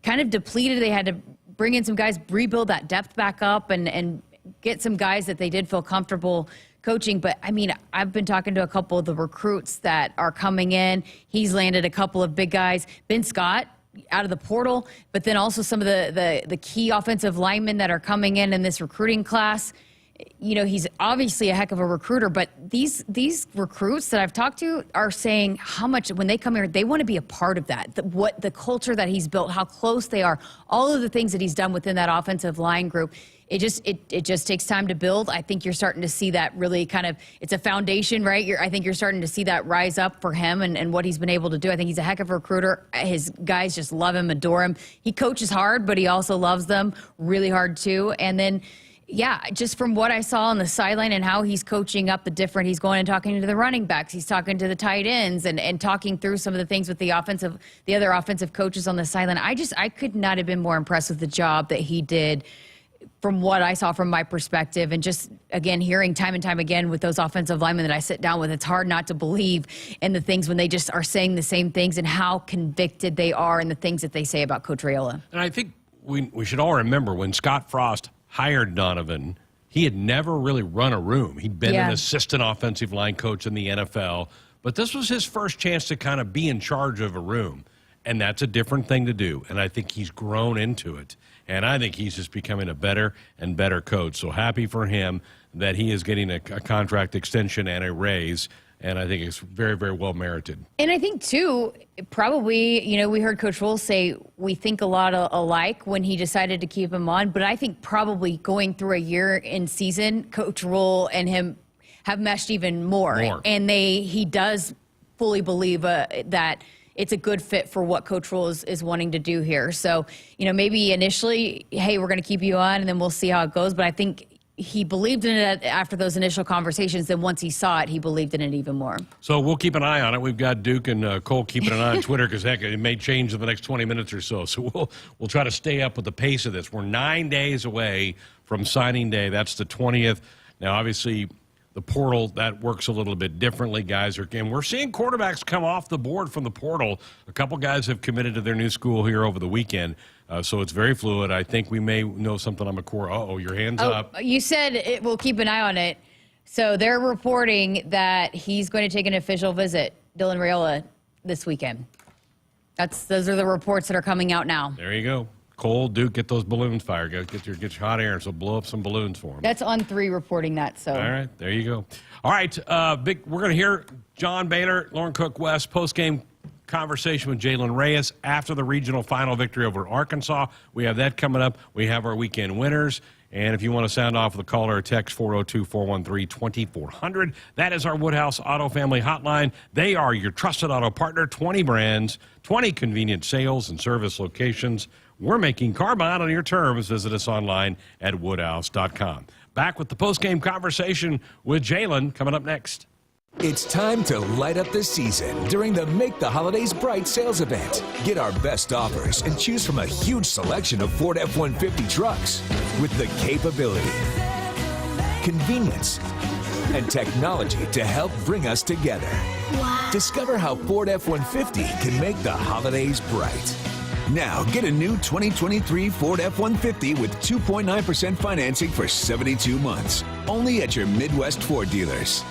kind of depleted. They had to bring in some guys, rebuild that depth back up, and get some guys that they did feel comfortable coaching. But I mean, I've been talking to a couple of the recruits that are coming in. He's landed a couple of big guys. Ben Scott out of the portal, but then also some of the key offensive linemen that are coming in this recruiting class. he's obviously a heck of a recruiter, but these recruits that I've talked to are saying how much when they come here, they want to be a part of that. What the culture that he's built, how close they are, all of the things that he's done within that offensive line group. It just takes time to build. I think you're starting to see that really kind of, it's a foundation, right? I think you're starting to see that rise up for him and what he's been able to do. I think he's a heck of a recruiter. His guys just love him, adore him. He coaches hard, but he also loves them really hard too. And then, yeah, just from what I saw on the sideline and how he's coaching up he's going and talking to the running backs, he's talking to the tight ends and talking through some of the things with the other offensive coaches on the sideline. I could not have been more impressed with the job that he did from what I saw from my perspective. And just, again, hearing time and time again with those offensive linemen that I sit down with, it's hard not to believe in the things when they just are saying the same things and how convicted they are in the things that they say about Coach Raiola. And I think we should all remember when Scott Frost hired Donovan, he had never really run a room. He'd been an assistant offensive line coach in the NFL, but this was his first chance to kind of be in charge of a room. And that's a different thing to do. And I think he's grown into it. And I think he's just becoming a better and better coach. So happy for him that he is getting a contract extension and a raise. And I think it's very, very well merited. And I think, too, probably, we heard Coach Rule say we think a lot alike when he decided to keep him on. But I think probably going through a year in season, Coach Rule and him have meshed even more. And he does fully believe that it's a good fit for what Coach Rule is wanting to do here. So, maybe initially, hey, we're going to keep you on, and then we'll see how it goes. But I think he believed in it after those initial conversations. Then once he saw it, he believed in it even more. So we'll keep an eye on it. We've got Duke and Cole keeping an eye on Twitter because, heck, it may change in the next 20 minutes or so. So we'll try to stay up with the pace of this. We're 9 days away from signing day. That's the 20th. Now, obviously, the portal, that works a little bit differently. And we're seeing quarterbacks come off the board from the portal. A couple guys have committed to their new school here over the weekend. So it's very fluid. I think we may know something on McCord. Uh-oh, your hand's up. You said we'll keep an eye on it. So they're reporting that he's going to take an official visit, Dylan Raiola, this weekend. Those are the reports that are coming out now. There you go. Cole, Duke, get those balloons fired. Get your hot air, so blow up some balloons for him. That's on 3 reporting that. So. All right, there you go. All right, we're going to hear John Baylor, Lauren Cook West post-game conversation with Jaylen Reyes after the regional final victory over Arkansas. We have that coming up. We have our weekend winners. And if you want to sound off with a call or a text, 402-413-2400. That is our Woodhouse Auto Family Hotline. They are your trusted auto partner, 20 brands, 20 convenient sales and service locations. We're making car buying on your terms. Visit us online at woodhouse.com. Back with the post-game conversation with Jaylen coming up next. It's time to light up the season during the Make the Holidays Bright sales event. Get our best offers and choose from a huge selection of Ford F-150 trucks with the capability, convenience, and technology to help bring us together. Wow. Discover how Ford F-150 can make the holidays bright. Now, get a new 2023 Ford F-150 with 2.9% financing for 72 months. Only at your Midwest Ford dealers.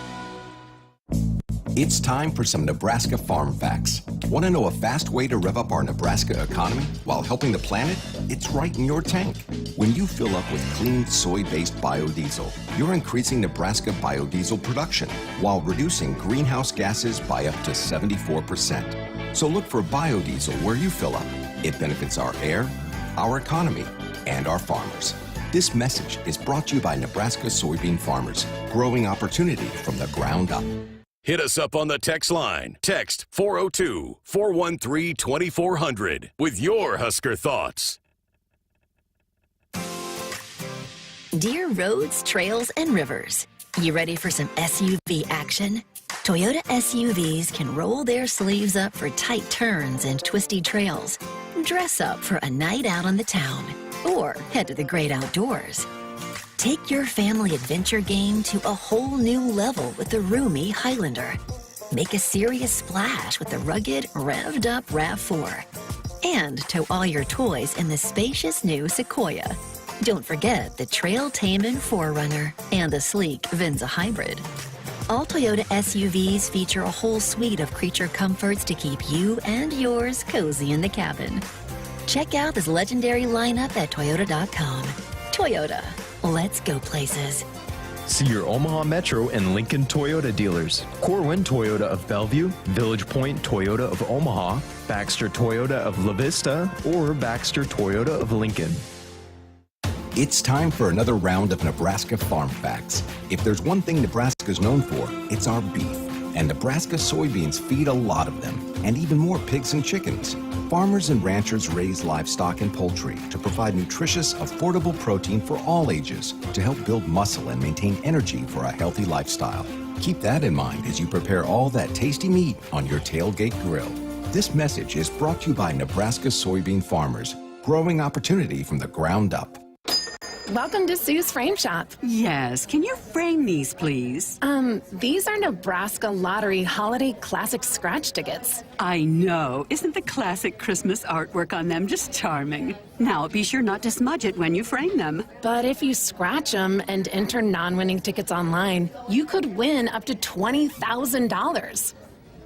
It's time for some Nebraska farm facts. Want to know a fast way to rev up our Nebraska economy while helping the planet? It's right in your tank. When you fill up with clean soy-based biodiesel, you're increasing Nebraska biodiesel production while reducing greenhouse gases by up to 74%. So look for biodiesel where you fill up. It benefits our air, our economy, and our farmers. This message is brought to you by Nebraska soybean farmers, growing opportunity from the ground up. Hit us up on the text line. Text 402-413-2400 with your Husker thoughts. Dear roads, trails, and rivers, you ready for some SUV action? Toyota SUVs can roll their sleeves up for tight turns and twisty trails. Dress up for a night out on the town or head to the great outdoors. Take your family adventure game to a whole new level with the roomy Highlander. Make a serious splash with the rugged, revved-up RAV4. And tow all your toys in the spacious new Sequoia. Don't forget the trail-taming 4Runner and the sleek Venza Hybrid. All Toyota SUVs feature a whole suite of creature comforts to keep you and yours cozy in the cabin. Check out this legendary lineup at Toyota.com. Toyota. Let's go places. See your Omaha Metro and Lincoln Toyota dealers. Corwin Toyota of Bellevue, Village Point Toyota of Omaha, Baxter Toyota of La Vista, or Baxter Toyota of Lincoln. It's time for another round of Nebraska Farm Facts. If there's one thing Nebraska's known for, it's our beef. And Nebraska soybeans feed a lot of them, and even more pigs and chickens. Farmers and ranchers raise livestock and poultry to provide nutritious, affordable protein for all ages to help build muscle and maintain energy for a healthy lifestyle. Keep that in mind as you prepare all that tasty meat on your tailgate grill. This message is brought to you by Nebraska soybean farmers, growing opportunity from the ground up. Welcome to Sue's Frame Shop. Yes, can you frame these, please? These are Nebraska Lottery Holiday Classic Scratch tickets. I know. Isn't the classic Christmas artwork on them just charming? Now, be sure not to smudge it when you frame them. But if you scratch them and enter non-winning tickets online, you could win up to $20,000.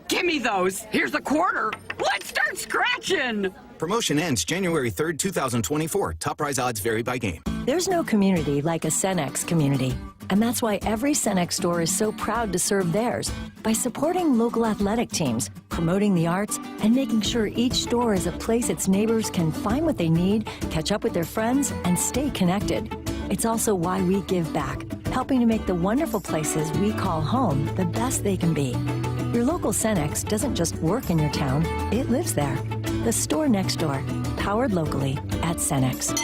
Give me those. Here's a quarter. Let's start scratching. Promotion ends January 3rd, 2024. Top prize odds vary by game. There's no community like a Cenex community. And that's why every Cenex store is so proud to serve theirs by supporting local athletic teams, promoting the arts, and making sure each store is a place its neighbors can find what they need, catch up with their friends, and stay connected. It's also why we give back, helping to make the wonderful places we call home the best they can be. Your local Cenex doesn't just work in your town, it lives there. The store next door, powered locally at Cenex.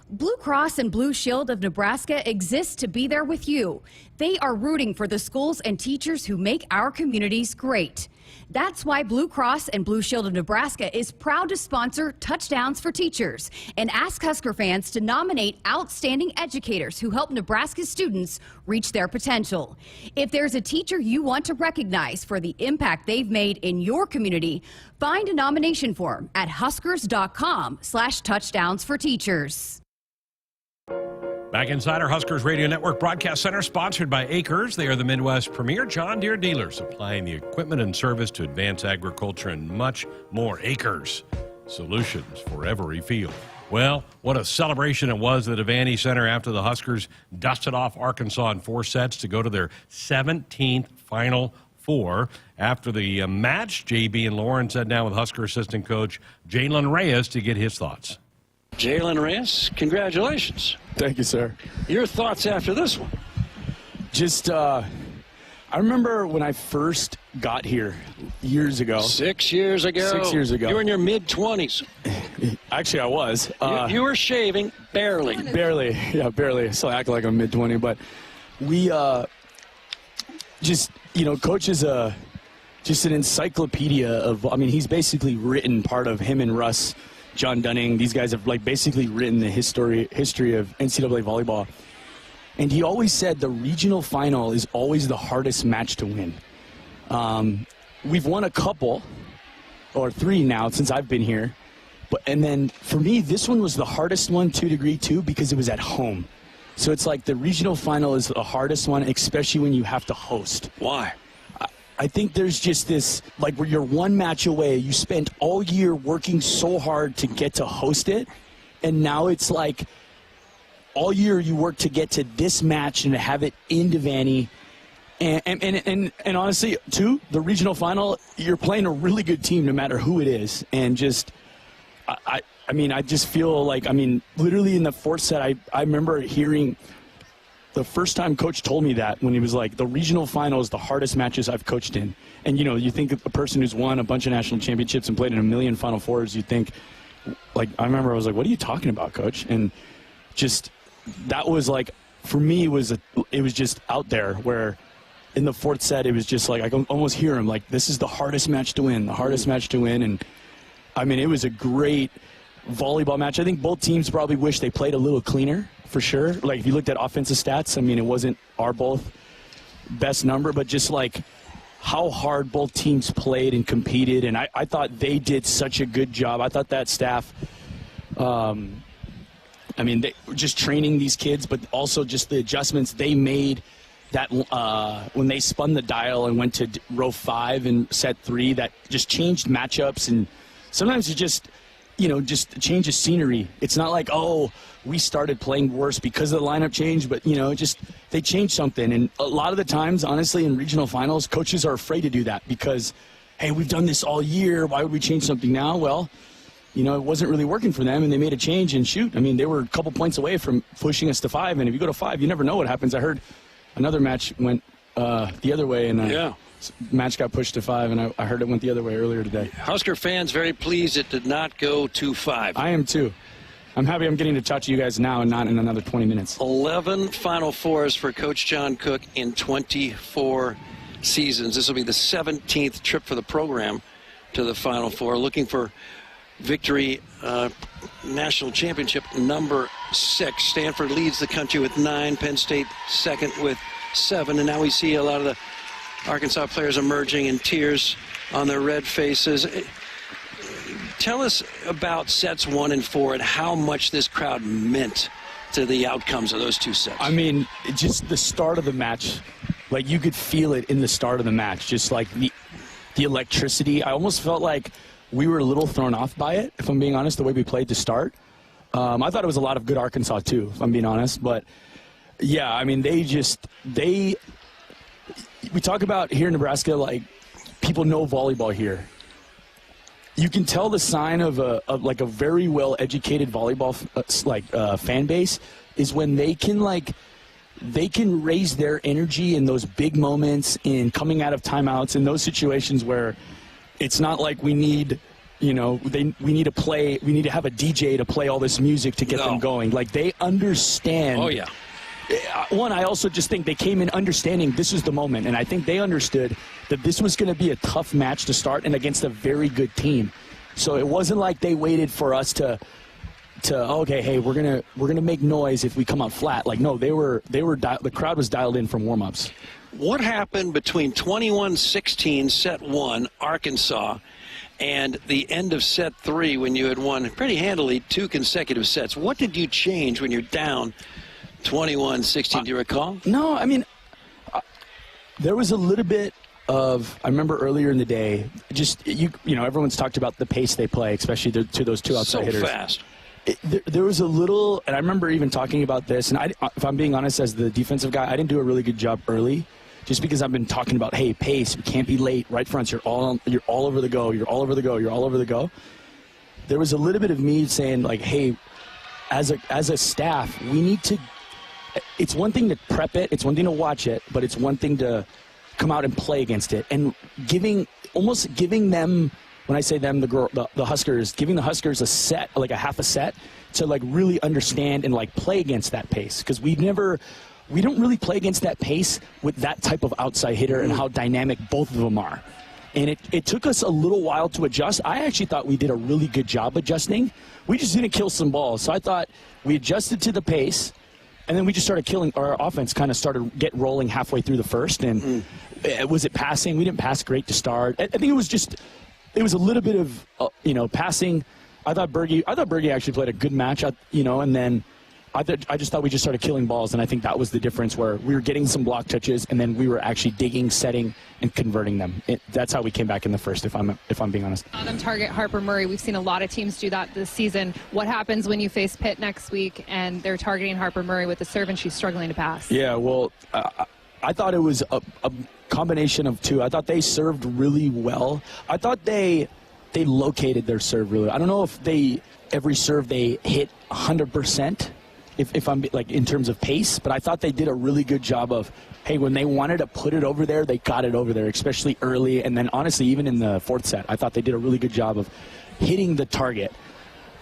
Blue Cross and Blue Shield of Nebraska exists to be there with you. They are rooting for the schools and teachers who make our communities great. That's why Blue Cross and Blue Shield of Nebraska is proud to sponsor Touchdowns for Teachers and ask Husker fans to nominate outstanding educators who help Nebraska students reach their potential. If there's a teacher you want to recognize for the impact they've made in your community, find a nomination form at huskers.com/touchdownsforteachers. Back inside our Huskers Radio Network Broadcast Center, sponsored by Acres. They are the Midwest premier John Deere dealer, supplying the equipment and service to advance agriculture and much more. Acres, solutions for every field. Well, what a celebration it was at Devaney Center after the Huskers dusted off Arkansas in 4 sets to go to their 17th Final Four. After the match, JB and Lauren sat down with Husker assistant coach Jaylen Reyes to get his thoughts. Jaylen Reyes, congratulations. Thank you, sir. Your thoughts after this one? Just, I remember when I first got here years ago. 6 years ago. 6 years ago. You were in your mid-20s. Actually, I was. You were shaving, barely. Barely, yeah, barely. So I act like I'm mid-20, but we just, you know, Coach is just an encyclopedia of, I mean, he's basically written part of him and Russ, John Dunning, these guys have like basically written the history of NCAA volleyball. And he always said the regional final is always the hardest match to win. We've won a couple, or 3 now since I've been here. And then for me, this one was the hardest one to degree 2 because it was at home. So it's like the regional final is the hardest one, especially when you have to host. Why? I think there's just this, like, where you're 1 match away, you spent all year working so hard to get to host it, and now it's like all year you work to get to this match and to have it in Devaney. And honestly, too, the regional final, you're playing a really good team no matter who it is. And just, I mean, I just feel like, I mean, literally in the 4th set, I remember hearing the first time Coach told me that when he was like, the regional final is the hardest matches I've coached in. And, you know, you think of a person who's won a bunch of national championships and played in a million Final Fours, you think, like, I remember I was like, what are you talking about, Coach? And just, that was like, for me, it was just out there where in the 4th set, it was just like, I can almost hear him, like, this is the hardest match to win, the hardest match to win. And, I mean, it was a great volleyball match. I think both teams probably wish they played a little cleaner, for sure. Like, if you looked at offensive stats, I mean, it wasn't our both best number, but just like how hard both teams played and competed. And I thought they did such a good job. I thought that staff, I mean, they were just training these kids, but also just the adjustments they made that when they spun the dial and went to row 5 in set 3, that just changed matchups. And sometimes just a change of scenery. It's not like, oh, we started playing worse because of the lineup change, but, just they changed something. And a lot of the times, honestly, in regional finals, coaches are afraid to do that because, hey, we've done this all year. Why would we change something now? Well, it wasn't really working for them, and they made a change, and shoot. I mean, they were a couple points away from pushing us to 5, and if you go to 5, you never know what happens. I heard another match went the other way, and match got pushed to 5, and I heard it went the other way earlier today. Husker fans very pleased it did not go to 5. I am too. I'm happy I'm getting to talk to you guys now and not in another 20 minutes. 11 Final Fours for Coach John Cook in 24 seasons. This will be the 17th trip for the program to the Final Four. Looking for victory, national championship number 6. Stanford leads the country with 9. Penn State second with 7. And now we see a lot of the Arkansas players emerging in tears on their red faces. Tell us about sets 1 and 4 and how much this crowd meant to the outcomes of those 2 sets. I mean, just the start of the match, like you could feel it in the start of the match, just like the electricity. I almost felt like we were a little thrown off by it, if I'm being honest, the way we played to start. I thought it was a lot of good Arkansas, too, if I'm being honest. But, yeah, I mean, we talk about here in Nebraska, like, people know volleyball here. You can tell the sign of a very well-educated volleyball fan base is when they can raise their energy in those big moments, in coming out of timeouts, in those situations where it's not like we need, we need to play, we need to have a DJ to play all this music to get them going. Like, they understand. Oh, yeah. One, I also just think they came in understanding this was the moment, and I think they understood that this was going to be a tough match to start and against a very good team. So it wasn't like they waited for us to okay, hey, we're gonna make noise if we come out flat. Like, no, the crowd was dialed in from warm-ups. What happened between 21-16 set 1 Arkansas and the end of set 3 when you had won pretty handily 2 consecutive sets? What did you change when you're down 21-16? Do you recall? No, I mean, there was a little bit of, I remember earlier in the day, just everyone's talked about the pace they play, especially to those 2 outside hitters. So fast. There was a little, and I remember even talking about this, and if I'm being honest, as the defensive guy, I didn't do a really good job early, just because I've been talking about, hey, pace, we can't be late, right fronts, you're all over the go, you're all over the go, you're all over the go. There was a little bit of me saying, like, hey, as a staff, we need to, it's one thing to prep it, it's one thing to watch it, but it's one thing to come out and play against it, and almost giving them, when I say them, the Huskers, giving the Huskers a set, like a half a set, to like really understand and like play against that pace, because we don't really play against that pace with that type of outside hitter and how dynamic both of them are. And it took us a little while to adjust. I actually thought we did a really good job adjusting. We just didn't kill some balls. So I thought we adjusted to the pace, and then we just started killing. Our offense kind of started get rolling halfway through the first. And was it passing? We didn't pass great to start. I think it was a little bit of passing. I thought Berge actually played a good match, and then I just thought we just started killing balls, and I think that was the difference, where we were getting some block touches, and then we were actually digging, setting, and converting them. That's how we came back in the first, if I'm being honest. Them target Harper Murray. We've seen a lot of teams do that this season. What happens when you face Pitt next week, and they're targeting Harper Murray with the serve, and she's struggling to pass? Yeah, well, I thought it was a combination of 2. I thought they served really well. I thought they located their serve really well. I don't know if every serve they hit 100%. If I'm like in terms of pace, but I thought they did a really good job of, hey, when they wanted to put it over there, they got it over there, especially early. And then honestly, even in the 4th set, I thought they did a really good job of hitting the target.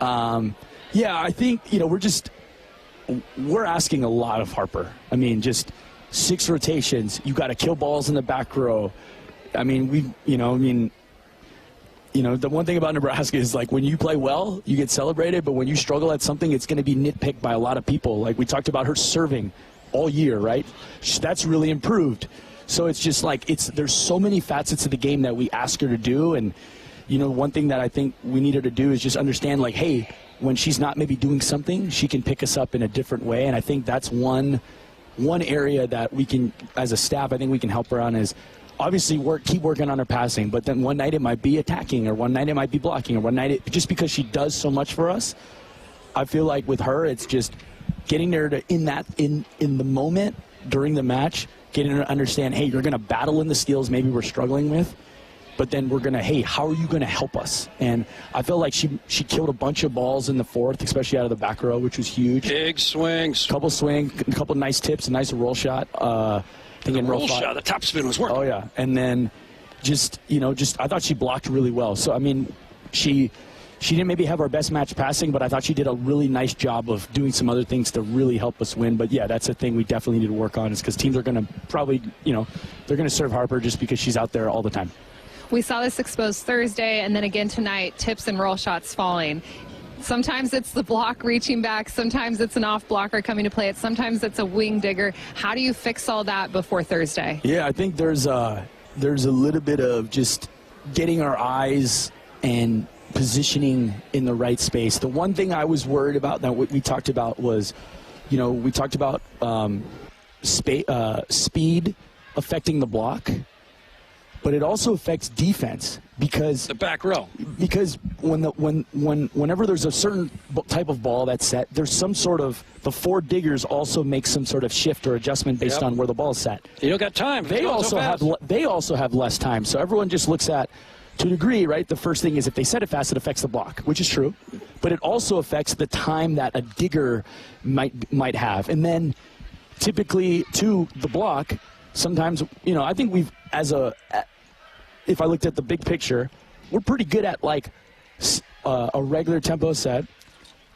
I think, we're asking a lot of Harper. I mean, just 6 rotations. You got to kill balls in the back row. I mean, the one thing about Nebraska is, like, when you play well, you get celebrated, but when you struggle at something, it's going to be nitpicked by a lot of people. Like, we talked about her serving all year, right? That's really improved. So it's just like, there's so many facets of the game that we ask her to do, and, one thing that I think we need her to do is just understand, like, hey, when she's not maybe doing something, she can pick us up in a different way, and I think that's one area that we can, as a staff, I think we can help her on is obviously keep working on her passing, but then one night it might be attacking, or one night it might be blocking, or one night just because she does so much for us. I feel like with her, it's just getting her to in the moment during the match, getting her to understand, hey, you're going to battle in the steals maybe we're struggling with, but then we're going to, hey, how are you going to help us? And I feel like she killed a bunch of balls in the fourth, especially out of the back row, which was huge. Big swings. Couple nice tips, a nice roll shot. The roll shot, the top spin was working. Oh, yeah. And then I thought she blocked really well. So, I mean, she didn't maybe have our best match passing, but I thought she did a really nice job of doing some other things to really help us win. But, yeah, that's a thing we definitely need to work on, is because teams are going to probably, they're going to serve Harper just because she's out there all the time. We saw this exposed Thursday, and then again tonight, tips and roll shots falling. Sometimes it's the block reaching back. Sometimes it's an off blocker coming to play it. Sometimes it's a wing digger. How do you fix all that before Thursday? Yeah, I think there's a little bit of just getting our eyes and positioning in the right space. The one thing I was worried about that we talked about was, we talked about speed affecting the block, but it also affects defense because the back row. Because whenever there's a certain type of ball that's set, there's some sort of the four diggers also make some sort of shift or adjustment based on where the ball is set. You don't got time. They also have less time. So everyone just looks at, to a degree, right? The first thing is if they set it fast, it affects the block, which is true, but it also affects the time that a digger might have, and then typically to the block. Sometimes, I think we've if I looked at the big picture, we're pretty good at like a regular tempo set.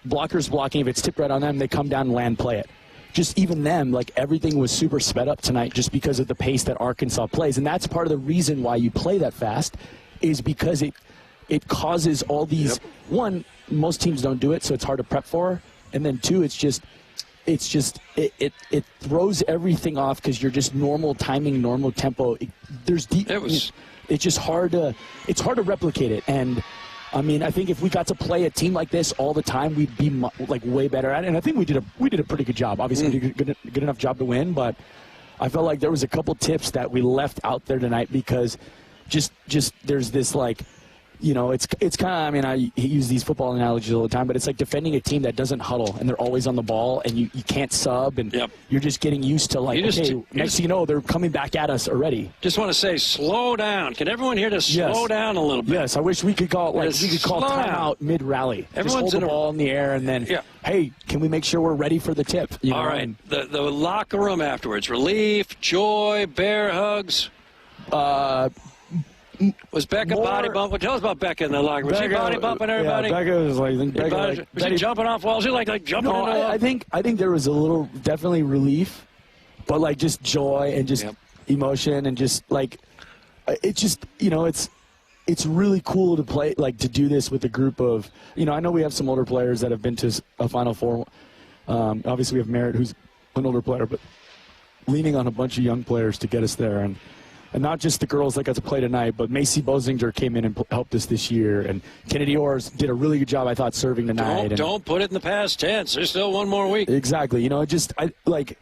Blockers blocking, if it's tipped right on them, they come down and land play it. Just even them, like everything was super sped up tonight just because of the pace that Arkansas plays. And that's part of the reason why you play that fast, is because it causes all these, one, most teams don't do it, so it's hard to prep for. And then two, it throws everything off because you're just normal timing, normal tempo. It's just hard to replicate it. And I mean, I think if we got to play a team like this all the time, we'd be like way better at it. And I think we did a pretty good job. Obviously, we did a good enough job to win, but I felt like there was a couple tips that we left out there tonight because just there's this like, it's kind of, I mean, I use these football analogies all the time, but it's like defending a team that doesn't huddle and they're always on the ball and you can't sub and you're just getting used to like, next thing you know, they're coming back at us already. Just want to say, slow down. Can everyone here just slow down a little bit? Yes, I wish we could call timeout mid-rally. Just hold the ball in the air and then, hey, can we make sure we're ready for the tip? All right, the locker room afterwards, relief, joy, bear hugs. Was Becca body bumping? Tell us about Becca in the locker room. Was she body bumping everybody? Yeah, Becca was like, was she jumping off walls? She like jumping into I think there was a little definitely relief, but like just joy and just emotion and just like it just it's really cool to play to do this with a group of I know we have some older players that have been to a Final Four. Obviously we have Merritt, who's an older player, but leaning on a bunch of young players to get us there and not just the girls that got to play tonight, but Macy Bosinger came in and helped us this year. And Kennedy Orrs did a really good job, I thought, serving tonight. Don't put it in the past tense. There's still one more week. Exactly. I like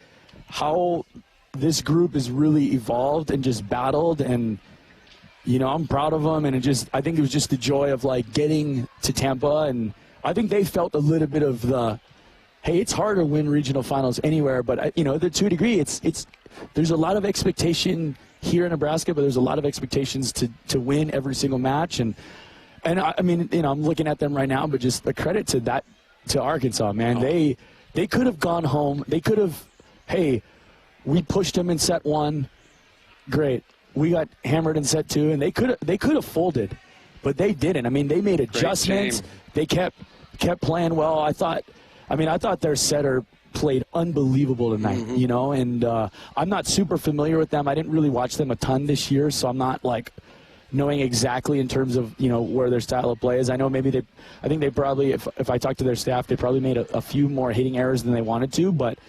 how this group has really evolved and just battled. And, I'm proud of them. And I think it was just the joy of, getting to Tampa. And I think they felt a little bit of the, hey, it's hard to win regional finals anywhere. But, to a degree, there's a lot of expectation here in Nebraska, but there's a lot of expectations to win every single match. And I mean, I'm looking at them right now, but just a credit to Arkansas, man. They could have gone home. They could have, hey, we pushed them in set one. Great. We got hammered in set two, and they could have folded, but they didn't. I mean, they made adjustments. They kept playing well. I thought their setter played unbelievable tonight, and I'm not super familiar with them. I didn't really watch them a ton this year, so I'm not knowing exactly in terms of where their style of play is. I know I think they probably, if I talk to their staff, they probably made a few more hitting errors than they wanted to, but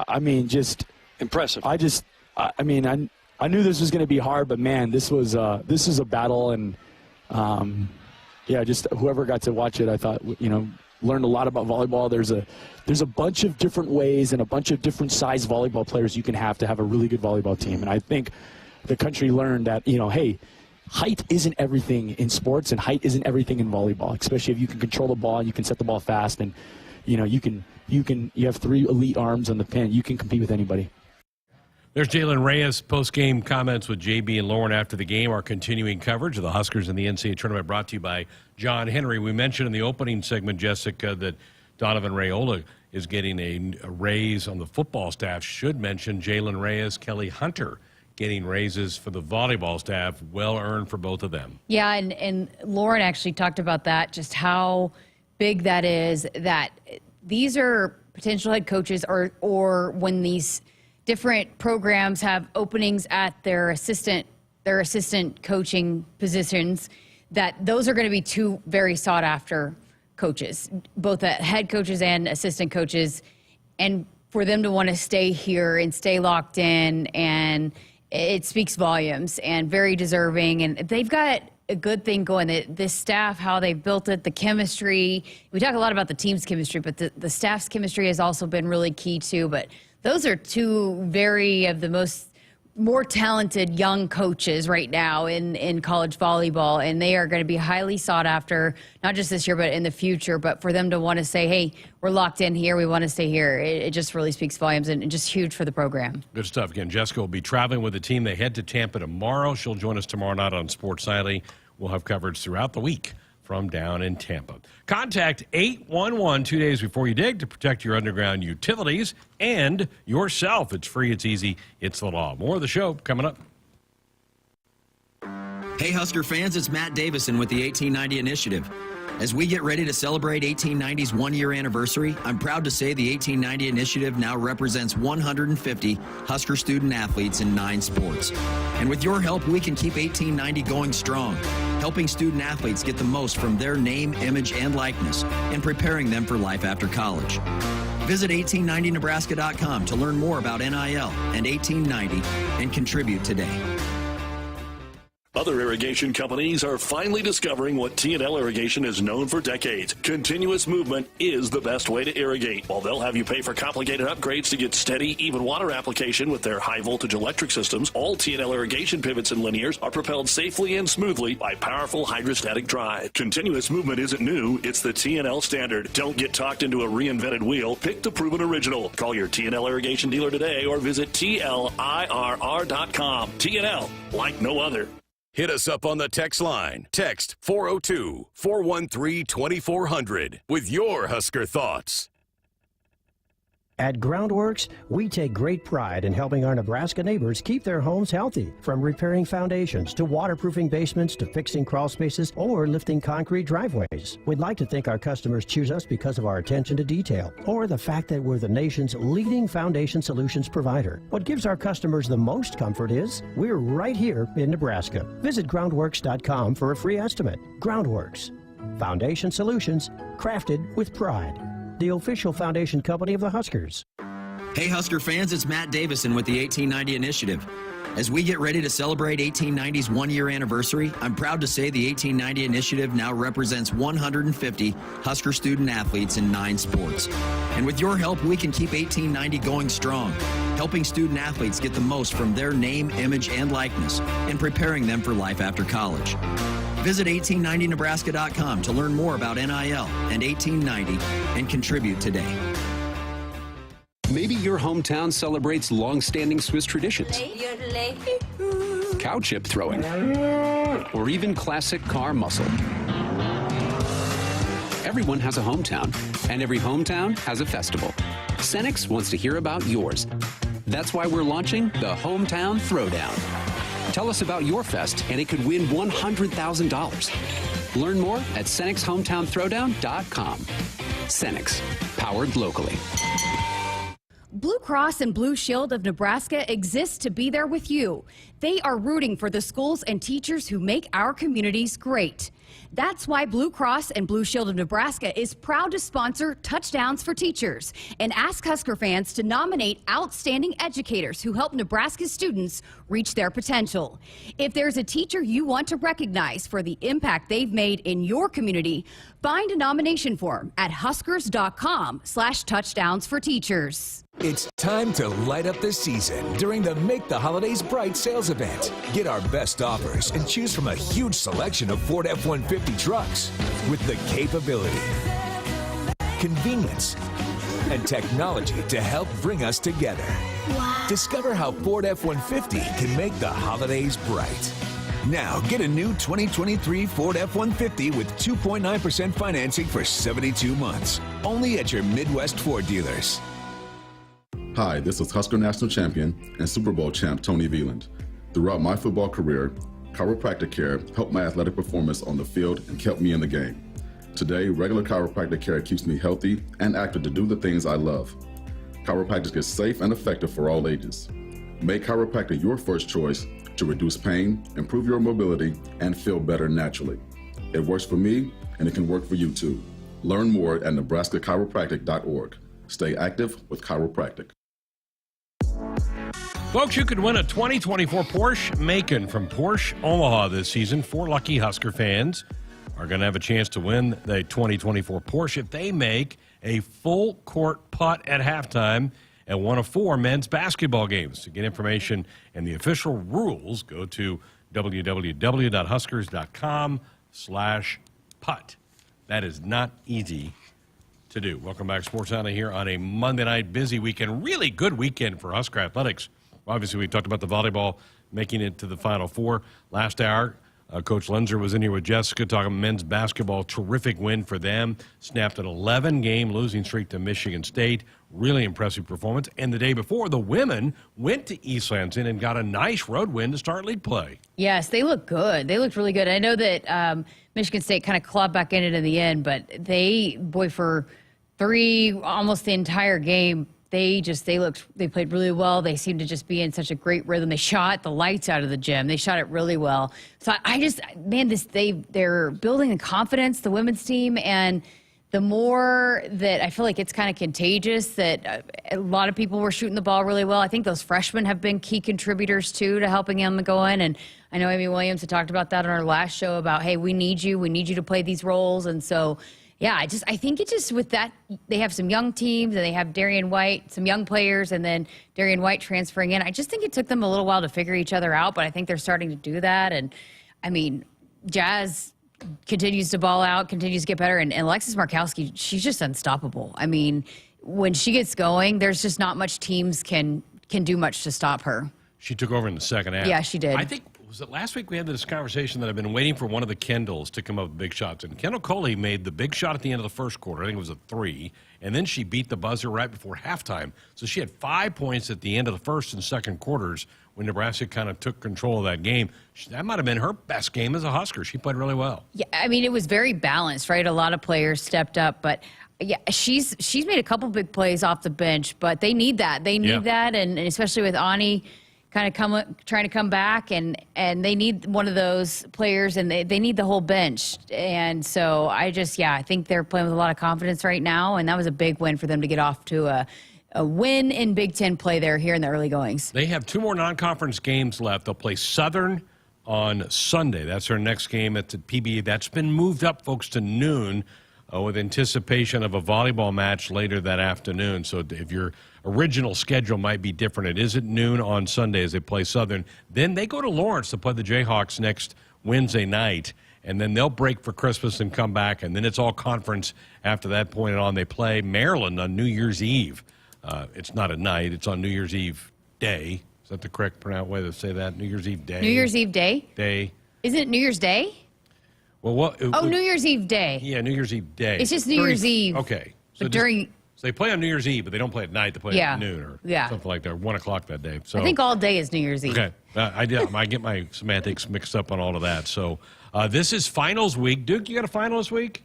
I mean, just impressive. I knew this was going to be hard, but man, this is a battle, and just whoever got to watch it, I thought learned a lot about volleyball. There's a bunch of different ways and a bunch of different size volleyball players you can have to have a really good volleyball team. And I think the country learned that, hey, height isn't everything in sports, and height isn't everything in volleyball, especially if you can control the ball, you can set the ball fast, and you have 3 elite arms on the pin. You can compete with anybody. There's Jaylen Reyes post-game comments with JB and Lauren after the game. Our continuing coverage of the Huskers in the NCAA tournament brought to you by John Henry. We mentioned in the opening segment, Jessica, that Donovan Raiola is getting a raise on the football staff. Should mention Jaylen Reyes, Kelly Hunter getting raises for the volleyball staff. Well earned for both of them. Yeah, and Lauren actually talked about that, just how big that is, that these are potential head coaches or when these different programs have openings at their assistant coaching positions, that those are going to be 2 very sought after coaches, both head coaches and assistant coaches, and for them to want to stay here and stay locked in, and it speaks volumes, and very deserving, and they've got a good thing going. This staff, how they built it, the chemistry. We talk a lot about the team's chemistry, but the staff's chemistry has also been really key too. But those are 2 of the more talented young coaches right now in college volleyball, and they are going to be highly sought after, not just this year, but in the future. But for them to want to say, hey, we're locked in here, we want to stay here, it just really speaks volumes, and just huge for the program. Good stuff. Again, Jessica will be traveling with the team. They head to Tampa tomorrow. She'll join us tomorrow night on Sports Nightly. We'll have coverage throughout the week from down in Tampa. Contact 811 2 days before you dig to protect your underground utilities and yourself. It's free, it's easy, it's the law. More of the show coming up. Hey, Husker fans, it's Matt Davison with the 1890 Initiative. As we get ready to celebrate 1890's one-year anniversary, I'm proud to say the 1890 Initiative now represents 150 Husker student-athletes in 9 sports. And with your help, we can keep 1890 going strong, helping student-athletes get the most from their name, image, and likeness, and preparing them for life after college. Visit 1890nebraska.com to learn more about NIL and 1890 and contribute today. Other irrigation companies are finally discovering what T&L Irrigation is known for decades. Continuous movement is the best way to irrigate. While they'll have you pay for complicated upgrades to get steady, even water application with their high-voltage electric systems, all T&L Irrigation pivots and linears are propelled safely and smoothly by powerful hydrostatic drive. Continuous movement isn't new, it's the T&L standard. Don't get talked into a reinvented wheel. Pick the proven original. Call your T&L Irrigation dealer today or visit TLIRR.com. T&L, like no other. Hit us up on the text line. Text 402-413-2400 with your Husker thoughts. At Groundworks, we take great pride in helping our Nebraska neighbors keep their homes healthy. From repairing foundations to waterproofing basements to fixing crawl spaces or lifting concrete driveways. We'd like to think our customers choose us because of our attention to detail or the fact that we're the nation's leading foundation solutions provider. What gives our customers the most comfort is we're right here in Nebraska. Visit groundworks.com for a free estimate. Groundworks, foundation solutions crafted with pride. The official foundation company of the Huskers. Hey, Husker fans, it's Matt Davison with the 1890 Initiative. As we get ready to celebrate 1890's one-year anniversary, I'm proud to say the 1890 Initiative now represents 150 Husker student-athletes in 9 sports. And with your help, we can keep 1890 going strong, helping student-athletes get the most from their name, image, and likeness, and preparing them for life after college. Visit 1890nebraska.com to learn more about NIL and 1890 and contribute today. Maybe your hometown celebrates long-standing Swiss traditions. Cow chip throwing. Or even classic car muscle. Everyone has a hometown, and every hometown has a festival. Cenex wants to hear about yours. That's why we're launching the Hometown Throwdown. Tell us about your fest, and it could win $100,000. Learn more at CenexHometownThrowdown.com. Cenex, powered locally. Blue Cross and Blue Shield of Nebraska exists to be there with you. They are rooting for the schools and teachers who make our communities great. That's why Blue Cross and Blue Shield of Nebraska is proud to sponsor Touchdowns for Teachers and ask Husker fans to nominate outstanding educators who help Nebraska students reach their potential. If there's a teacher you want to recognize for the impact they've made in your community, find a nomination form at huskers.com/touchdowns for teachers. It's Time to light up the season during the Make the Holidays Bright sales event. Get our best offers and choose from a huge selection of Ford F-150 trucks with the capability, convenience, and technology to help bring us together. Wow. Discover how Ford F-150 can make the holidays bright. Now, get a new 2023 Ford F-150 with 2.9% financing for 72 months. Only at your Midwest Ford dealers. Hi, this is Husker National Champion and Super Bowl champ Tony Veland. Throughout my football career, chiropractic care helped my athletic performance on the field and kept me in the game. Today, regular chiropractic care keeps me healthy and active to do the things I love. Chiropractic is safe and effective for all ages. Make chiropractic your first choice to reduce pain, improve your mobility, and feel better naturally. It works for me, and it can work for you too. Learn more at nebraska-chiropractic.org. Stay active with chiropractic. Folks, you could win a 2024 Porsche Macan from Porsche Omaha this season. 4 lucky Husker fans are going to have a chance to win the 2024 Porsche if they make a full court putt at halftime at one of 4 men's basketball games. To get information and the official rules, go to www.huskers.com/putt. That is not easy to do. Welcome back, Sports Night here on a Monday night, busy weekend. Really good weekend for Husker athletics. Obviously, we talked about the volleyball making it to the Final Four. Last hour, Coach Loenser was in here with Jessica talking men's basketball. Terrific win for them. Snapped an 11-game losing streak to Michigan State. Really impressive performance. And the day before, the women went to East Lansing and got a nice road win to start league play. Yes, they look good. They looked really good. I know that Michigan State kind of clawed back in it in the end, but for 3, almost the entire game, they played really well. They seemed to just be in such a great rhythm. They shot the lights out of the gym. They shot it really well. So they're building the confidence, the women's team, and the more that I feel like it's kind of contagious that a lot of people were shooting the ball really well. I think those freshmen have been key contributors too to helping them go in. And I know Amy Williams had talked about that on our last show about, hey, we need you to play these roles. And so yeah, I think it just with that, they have some young teams and they have Darian White, some young players, and then Darian White transferring in. I just think it took them a little while to figure each other out, but I think they're starting to do that. And I mean, Jazz continues to ball out, continues to get better, and Alexis Markowski, she's just unstoppable. I mean, when she gets going, there's just not much teams can do much to stop her. She took over in the second half. Yeah, she did. I think, was it last week we had this conversation that I've been waiting for one of the Kendalls to come up with big shots. And Kendall Coley made the big shot at the end of the first quarter. I think it was a 3. And then she beat the buzzer right before halftime. So she had 5 points at the end of the first and second quarters when Nebraska kind of took control of that game. That might have been her best game as a Husker. She played really well. Yeah, I mean, it was very balanced, right? A lot of players stepped up. But, yeah, she's made a couple big plays off the bench. But they need that. They need that, and especially with Ani kind of trying to come back, and they need one of those players, and they need the whole bench. And so I think they're playing with a lot of confidence right now, and that was a big win for them to get off to a win in Big Ten play there here in the early goings. They have 2 more non-conference games left. They'll play Southern on Sunday. That's their next game at the PBA. That's been moved up, folks, to noon with anticipation of a volleyball match later that afternoon. So if your original schedule might be different, it is at noon on Sunday as they play Southern. Then they go to Lawrence to play the Jayhawks next Wednesday night, and then they'll break for Christmas and come back, and then it's all conference after that point on. They play Maryland on New Year's Eve. It's not at night. It's on New Year's Eve day. Is that the correct way to say that? New Year's Eve day? New Year's Eve day? Day. Isn't it New Year's Day? Well, New Year's Eve day. Yeah, New Year's Eve day. It's just New Year's Eve. Okay. So So they play on New Year's Eve, but they don't play at night. They play at noon or something like that, or 1 o'clock that day. So I think all day is New Year's Eve. Okay. I get my semantics mixed up on all of that. So this is finals week. Duke, you got a final this week?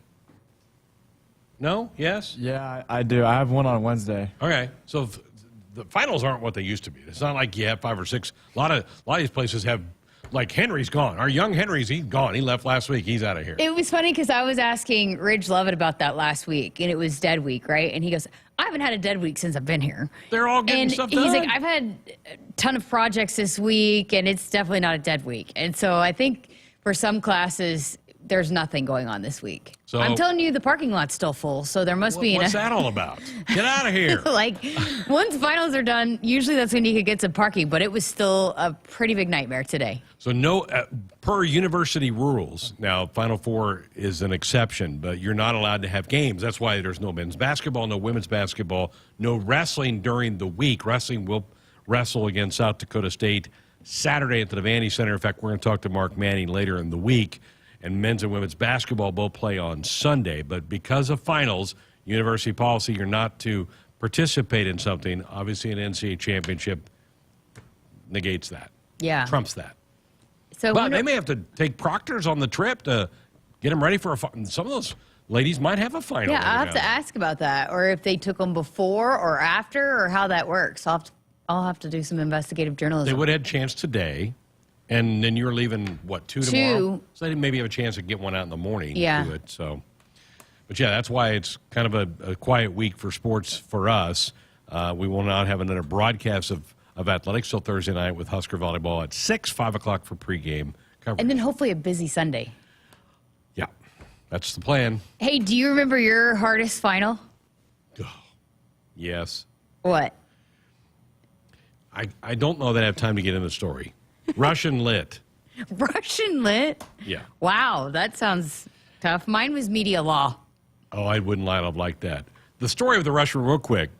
No? Yes? Yeah, I do. I have one on Wednesday. Okay. So the finals aren't what they used to be. It's not like you have 5 or 6. A lot of these places have, like Henry's gone. Our young Henry's, he's gone. He left last week. He's out of here. It was funny because I was asking Ridge Lovett about that last week, and it was dead week, right? And he goes, I haven't had a dead week since I've been here. They're all getting stuff done. He's like, I've had a ton of projects this week, and it's definitely not a dead week. And so I think for some classes, there's nothing going on this week. So- I'm telling you, the parking lot's still full, so there must be. What's that all about? Get out of here. Like, once finals are done, usually that's when you could get some parking, but it was still a pretty big nightmare today. So no, per university rules, now Final Four is an exception, but you're not allowed to have games. That's why there's no men's basketball, no women's basketball, no wrestling during the week. Wrestling will wrestle against South Dakota State Saturday at the Devaney Center. In fact, we're going to talk to Mark Manning later in the week. And men's and women's basketball both play on Sunday. But because of finals, university policy, you're not to participate in something. Obviously, an NCAA championship negates that. Yeah. Trumps that. So but they may have to take proctors on the trip to get them ready for some of those ladies might have a final. Yeah, I'll have to ask about that, or if they took them before or after, or how that works. I'll have to do some investigative journalism. They would have had a chance today, and then you're leaving, what, 2 tomorrow? So they maybe have a chance to get one out in the morning. Yeah. To it, so. But, yeah, that's why it's kind of a quiet week for sports for us. We will not have another broadcast of athletics till Thursday night with Husker Volleyball at 6, 5 o'clock for pregame coverage. And then hopefully a busy Sunday. Yeah, that's the plan. Hey, do you remember your hardest final? Yes. What? I don't know that I have time to get into the story. Russian lit. Russian lit? Yeah. Wow, that sounds tough. Mine was media law. Oh, I wouldn't lie like that. The story of the Russian, real quick.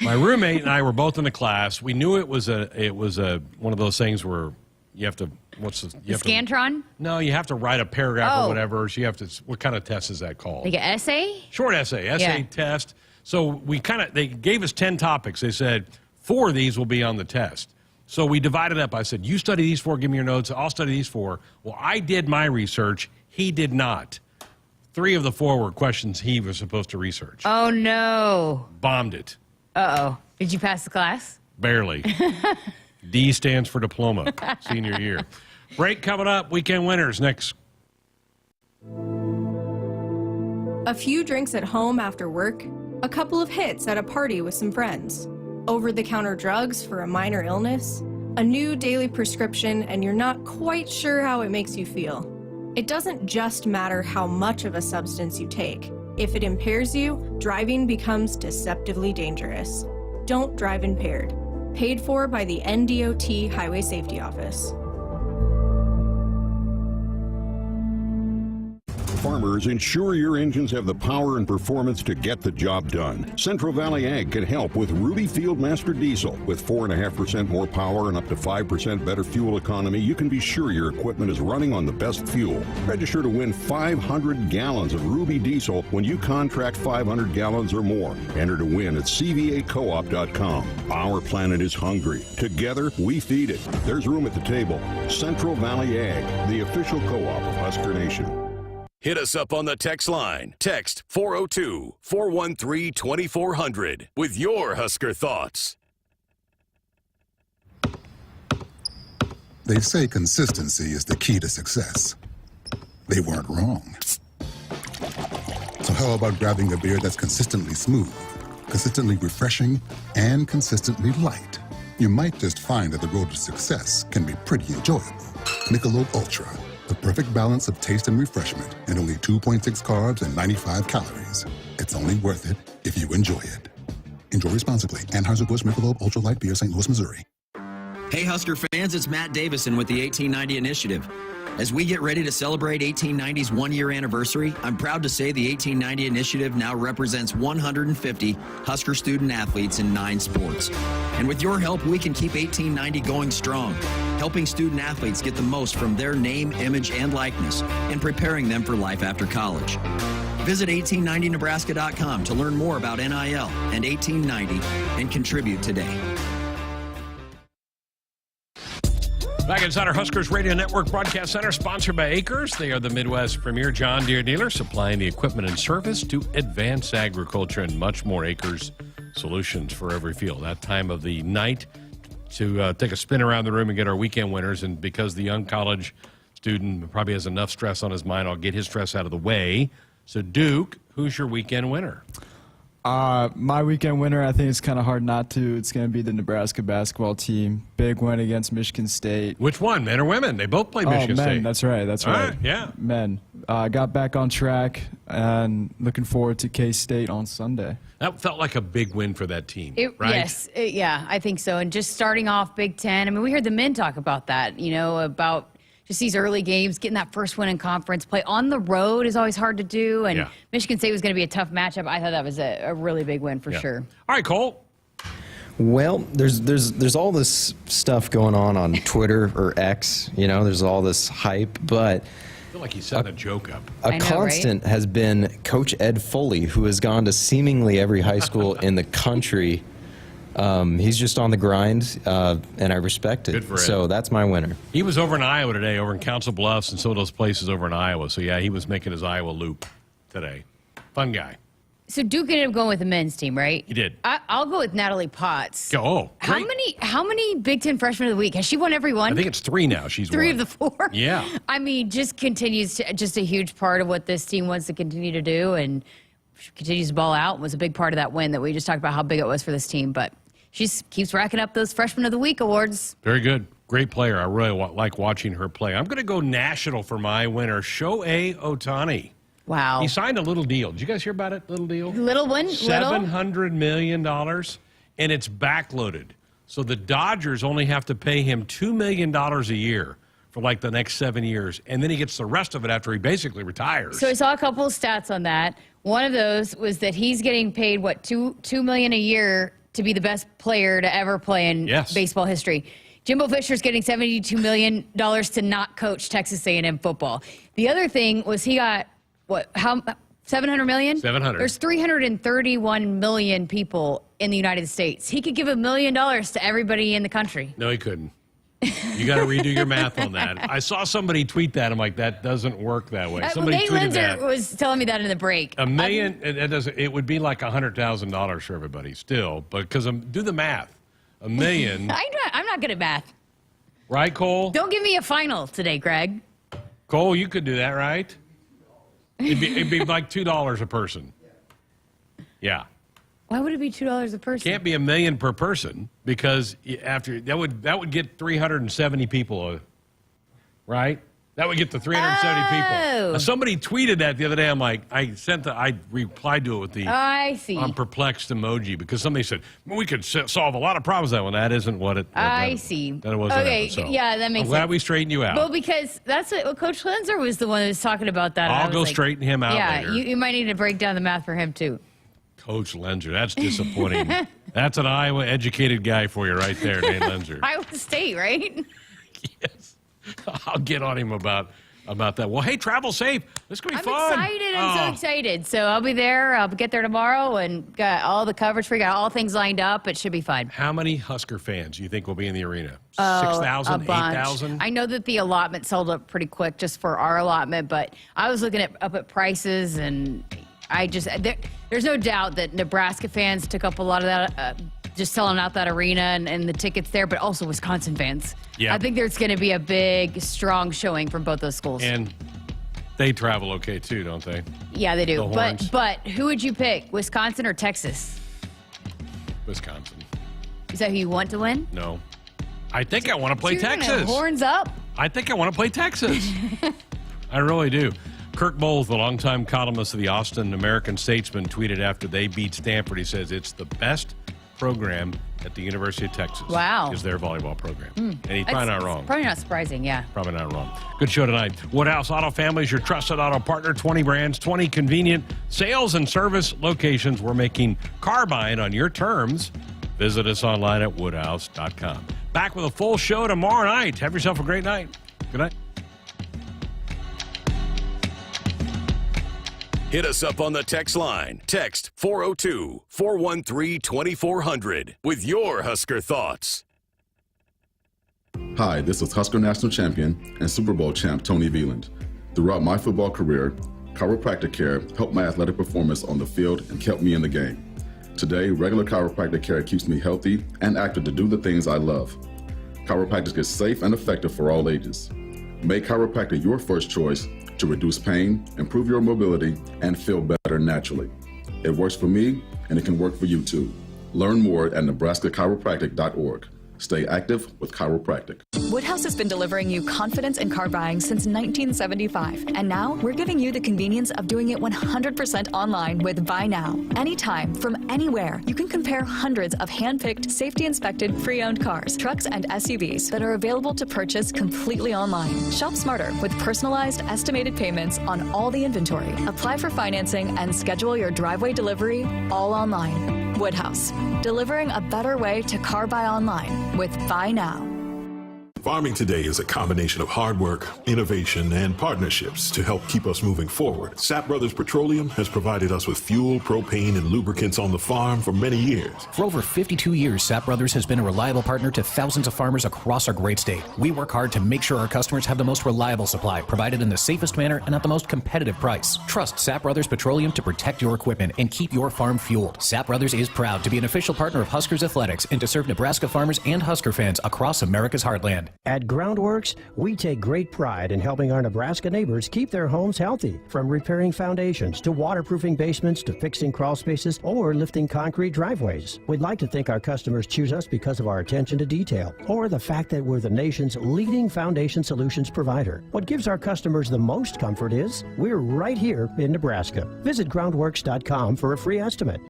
My roommate and I were both in the class. We knew it was one of those things where you have to Scantron? No, you have to write a paragraph or Oh. whatever. So you have to. What kind of test is that called? Like an essay? Short essay Yeah. test. So they gave us 10 topics. They said 4 of these will be on the test. So we divided up. I said, you study these 4, give me your notes. I'll study these 4. Well, I did my research. He did not. 3 of the 4 were questions he was supposed to research. Oh, no. Bombed it. Uh-oh. Did you pass the class? Barely. D stands for diploma, senior year. Break coming up. Weekend winners next. A few drinks at home after work, a couple of hits at a party with some friends, over-the-counter drugs for a minor illness, a new daily prescription, and you're not quite sure how it makes you feel. It doesn't just matter how much of a substance you take. If it impairs you, driving becomes deceptively dangerous. Don't drive impaired. Paid for by the NDOT Highway Safety Office. Farmers, ensure your engines have the power and performance to get the job done. Central Valley Ag can help with Ruby Fieldmaster Diesel. With 4.5% more power and up to 5% better fuel economy, you can be sure your equipment is running on the best fuel. Register to win 500 gallons of Ruby Diesel when you contract 500 gallons or more. Enter to win at cvacoop.com. Our planet is hungry. Together, we feed it. There's room at the table. Central Valley Ag, the official co-op of Husker Nation. Hit us up on the text line. Text 402-413-2400 with your Husker thoughts. They say consistency is the key to success. They weren't wrong. So how about grabbing a beer that's consistently smooth, consistently refreshing, and consistently light? You might just find that the road to success can be pretty enjoyable. Michelob Ultra. The perfect balance of taste and refreshment, and only 2.6 carbs and 95 calories. It's only worth it if you enjoy it. Enjoy responsibly. Anheuser-Busch Michelob Ultra Light Beer, St. Louis, Missouri. Hey, Husker fans, it's Matt Davison with the 1890 Initiative. As we get ready to celebrate 1890's one-year anniversary, I'm proud to say the 1890 Initiative now represents 150 Husker student-athletes in 9 sports. And with your help, we can keep 1890 going strong, helping student-athletes get the most from their name, image, and likeness, and preparing them for life after college. Visit 1890nebraska.com to learn more about NIL and 1890 and contribute today. Back inside our Huskers Radio Network Broadcast Center, sponsored by Acres. They are the Midwest's premier John Deere dealer, supplying the equipment and service to advance agriculture and much more. Acres solutions for every field. That time of the night to take a spin around the room and get our weekend winners. And because the young college student probably has enough stress on his mind, I'll get his stress out of the way. So, Duke, who's your weekend winner? My weekend winner, I think it's kind of hard not to. It's going to be the Nebraska basketball team. Big win against Michigan State. Which one, men or women? They both played Michigan men, State. That's right. That's All right. right, yeah. Men. got back on track and looking forward to K-State on Sunday. That felt like a big win for that team, right? Yes, yeah, I think so. And just starting off Big Ten, I mean, we heard the men talk about that, about just these early games, getting that first win in conference play on the road is always hard to do. And Michigan State was going to be a tough matchup. I thought that was a really big win for sure. All right, Cole. Well, there's all this stuff going on Twitter or X. There's all this hype, but I feel like he's setting a joke up. A constant has been Coach Ed Foley, who has gone to seemingly every high school in the country. He's just on the grind, and I respect it. Good for Ed. So that's my winner. He was over in Iowa today, over in Council Bluffs and some of those places over in Iowa. So, yeah, he was making his Iowa loop today. Fun guy. So Duke ended up going with the men's team, right? He did. I'll go with Natalie Potts. Oh, great. How many Big Ten Freshmen of the Week? Has she won every one? I think it's 3 now. She's three won. of the 4. Yeah. I mean, just continues to just a huge part of what this team wants to continue to do, and she continues to ball out. Was a big part of that win that we just talked about how big it was for this team. But she keeps racking up those Freshman of the Week awards. Very good. Great player. I really like watching her play. I'm going to go national for my winner, Shohei Ohtani. Wow. He signed a little deal. Did you guys hear about it? Little deal? Little one? $700 million, and it's backloaded. So the Dodgers only have to pay him $2 million a year for like the next 7 years, and then he gets the rest of it after he basically retires. So I saw a couple of stats on that. One of those was that he's getting paid, $2 million a year to be the best player to ever play in baseball history. Jimbo Fisher's getting $72 million to not coach Texas A&M football. The other thing was he got, how 700 million? 700. There's 331 million people in the United States. He could give $1 million to everybody in the country. No, he couldn't. You got to redo your math on that. I saw somebody tweet that. I'm like, that doesn't work that way. Somebody Nate tweeted Loenser that. was telling me that in the break. $1 million, it would be like $100,000 for everybody still, but because do the math. $1 million. I'm not good at math. Right, Cole? Don't give me a final today, Greg. Cole, you could do that, right? It'd be like $2 a person. Yeah. Why would it be $2 a person? Can't be $1 million per person because after that would get 370 people, right? That would get to 370 people. Now, somebody tweeted that the other day. I'm like, I replied to it with the I'm perplexed emoji because somebody said we could solve a lot of problems that one. That isn't what it. I see. That wasn't. Okay, so yeah, that makes sense. I'm glad we straightened you out. Well, because that's what Coach Loenser was the one that was talking about that. I'll go straighten him out later. Yeah, you might need to break down the math for him too. Coach Loenser, that's disappointing. That's an Iowa-educated guy for you right there, Nate Loenser. Iowa State, right? Yes. I'll get on him about that. Well, hey, travel safe. This is going to be fun. I'm so excited. So I'll be there. I'll get there tomorrow and got all the coverage for you. Got all things lined up. It should be fun. How many Husker fans do you think will be in the arena? Oh, 6,000, 8,000? I know that the allotment sold up pretty quick just for our allotment, but I was looking up at prices, and there's no doubt that Nebraska fans took up a lot of that, just selling out that arena and the tickets there, but also Wisconsin fans. Yeah. I think there's going to be a big, strong showing from both those schools. And they travel okay too, don't they? Yeah, they do. The Horns. But who would you pick, Wisconsin or Texas? Wisconsin. Is that who you want to win? No. I think I want to play So you're Texas. gonna horns up? I think I want to play Texas. I really do. Kirk Bowles, the longtime columnist of the Austin American-Statesman, tweeted after they beat Stanford. He says it's the best program at the University of Texas. Wow. Is their volleyball program. And he's probably not wrong. Probably not surprising, yeah. Probably not wrong. Good show tonight. Woodhouse Auto Family is your trusted auto partner. 20 brands, 20 convenient sales and service locations. We're making car buying on your terms. Visit us online at woodhouse.com. Back with a full show tomorrow night. Have yourself a great night. Good night. Hit us up on the text line. Text 402-413-2400 with your Husker thoughts. Hi, this is Husker National Champion and Super Bowl champ Tony Veland. Throughout my football career, chiropractic care helped my athletic performance on the field and kept me in the game. Today, regular chiropractic care keeps me healthy and active to do the things I love. Chiropractic is safe and effective for all ages. Make chiropractic your first choice to reduce pain, improve your mobility, and feel better naturally. It works for me, and it can work for you too. Learn more at nebraska-chiropractic.org. Stay active with chiropractic. Woodhouse has been delivering you confidence in car buying since 1975. And now we're giving you the convenience of doing it 100% online with Buy Now. Anytime, from anywhere, you can compare hundreds of hand-picked, safety-inspected, pre-owned cars, trucks, and SUVs that are available to purchase completely online. Shop smarter with personalized, estimated payments on all the inventory. Apply for financing and schedule your driveway delivery all online. Woodhouse, delivering a better way to car buy online with Buy Now. Farming today is a combination of hard work, innovation, and partnerships to help keep us moving forward. Sapp Brothers Petroleum has provided us with fuel, propane, and lubricants on the farm for many years. For over 52 years, Sapp Brothers has been a reliable partner to thousands of farmers across our great state. We work hard to make sure our customers have the most reliable supply, provided in the safest manner and at the most competitive price. Trust Sapp Brothers Petroleum to protect your equipment and keep your farm fueled. Sapp Brothers is proud to be an official partner of Huskers Athletics and to serve Nebraska farmers and Husker fans across America's heartland. At Groundworks, we take great pride in helping our Nebraska neighbors keep their homes healthy. From repairing foundations to waterproofing basements to fixing crawl spaces or lifting concrete driveways. We'd like to think our customers choose us because of our attention to detail or the fact that we're the nation's leading foundation solutions provider. What gives our customers the most comfort is we're right here in Nebraska. Visit groundworks.com for a free estimate.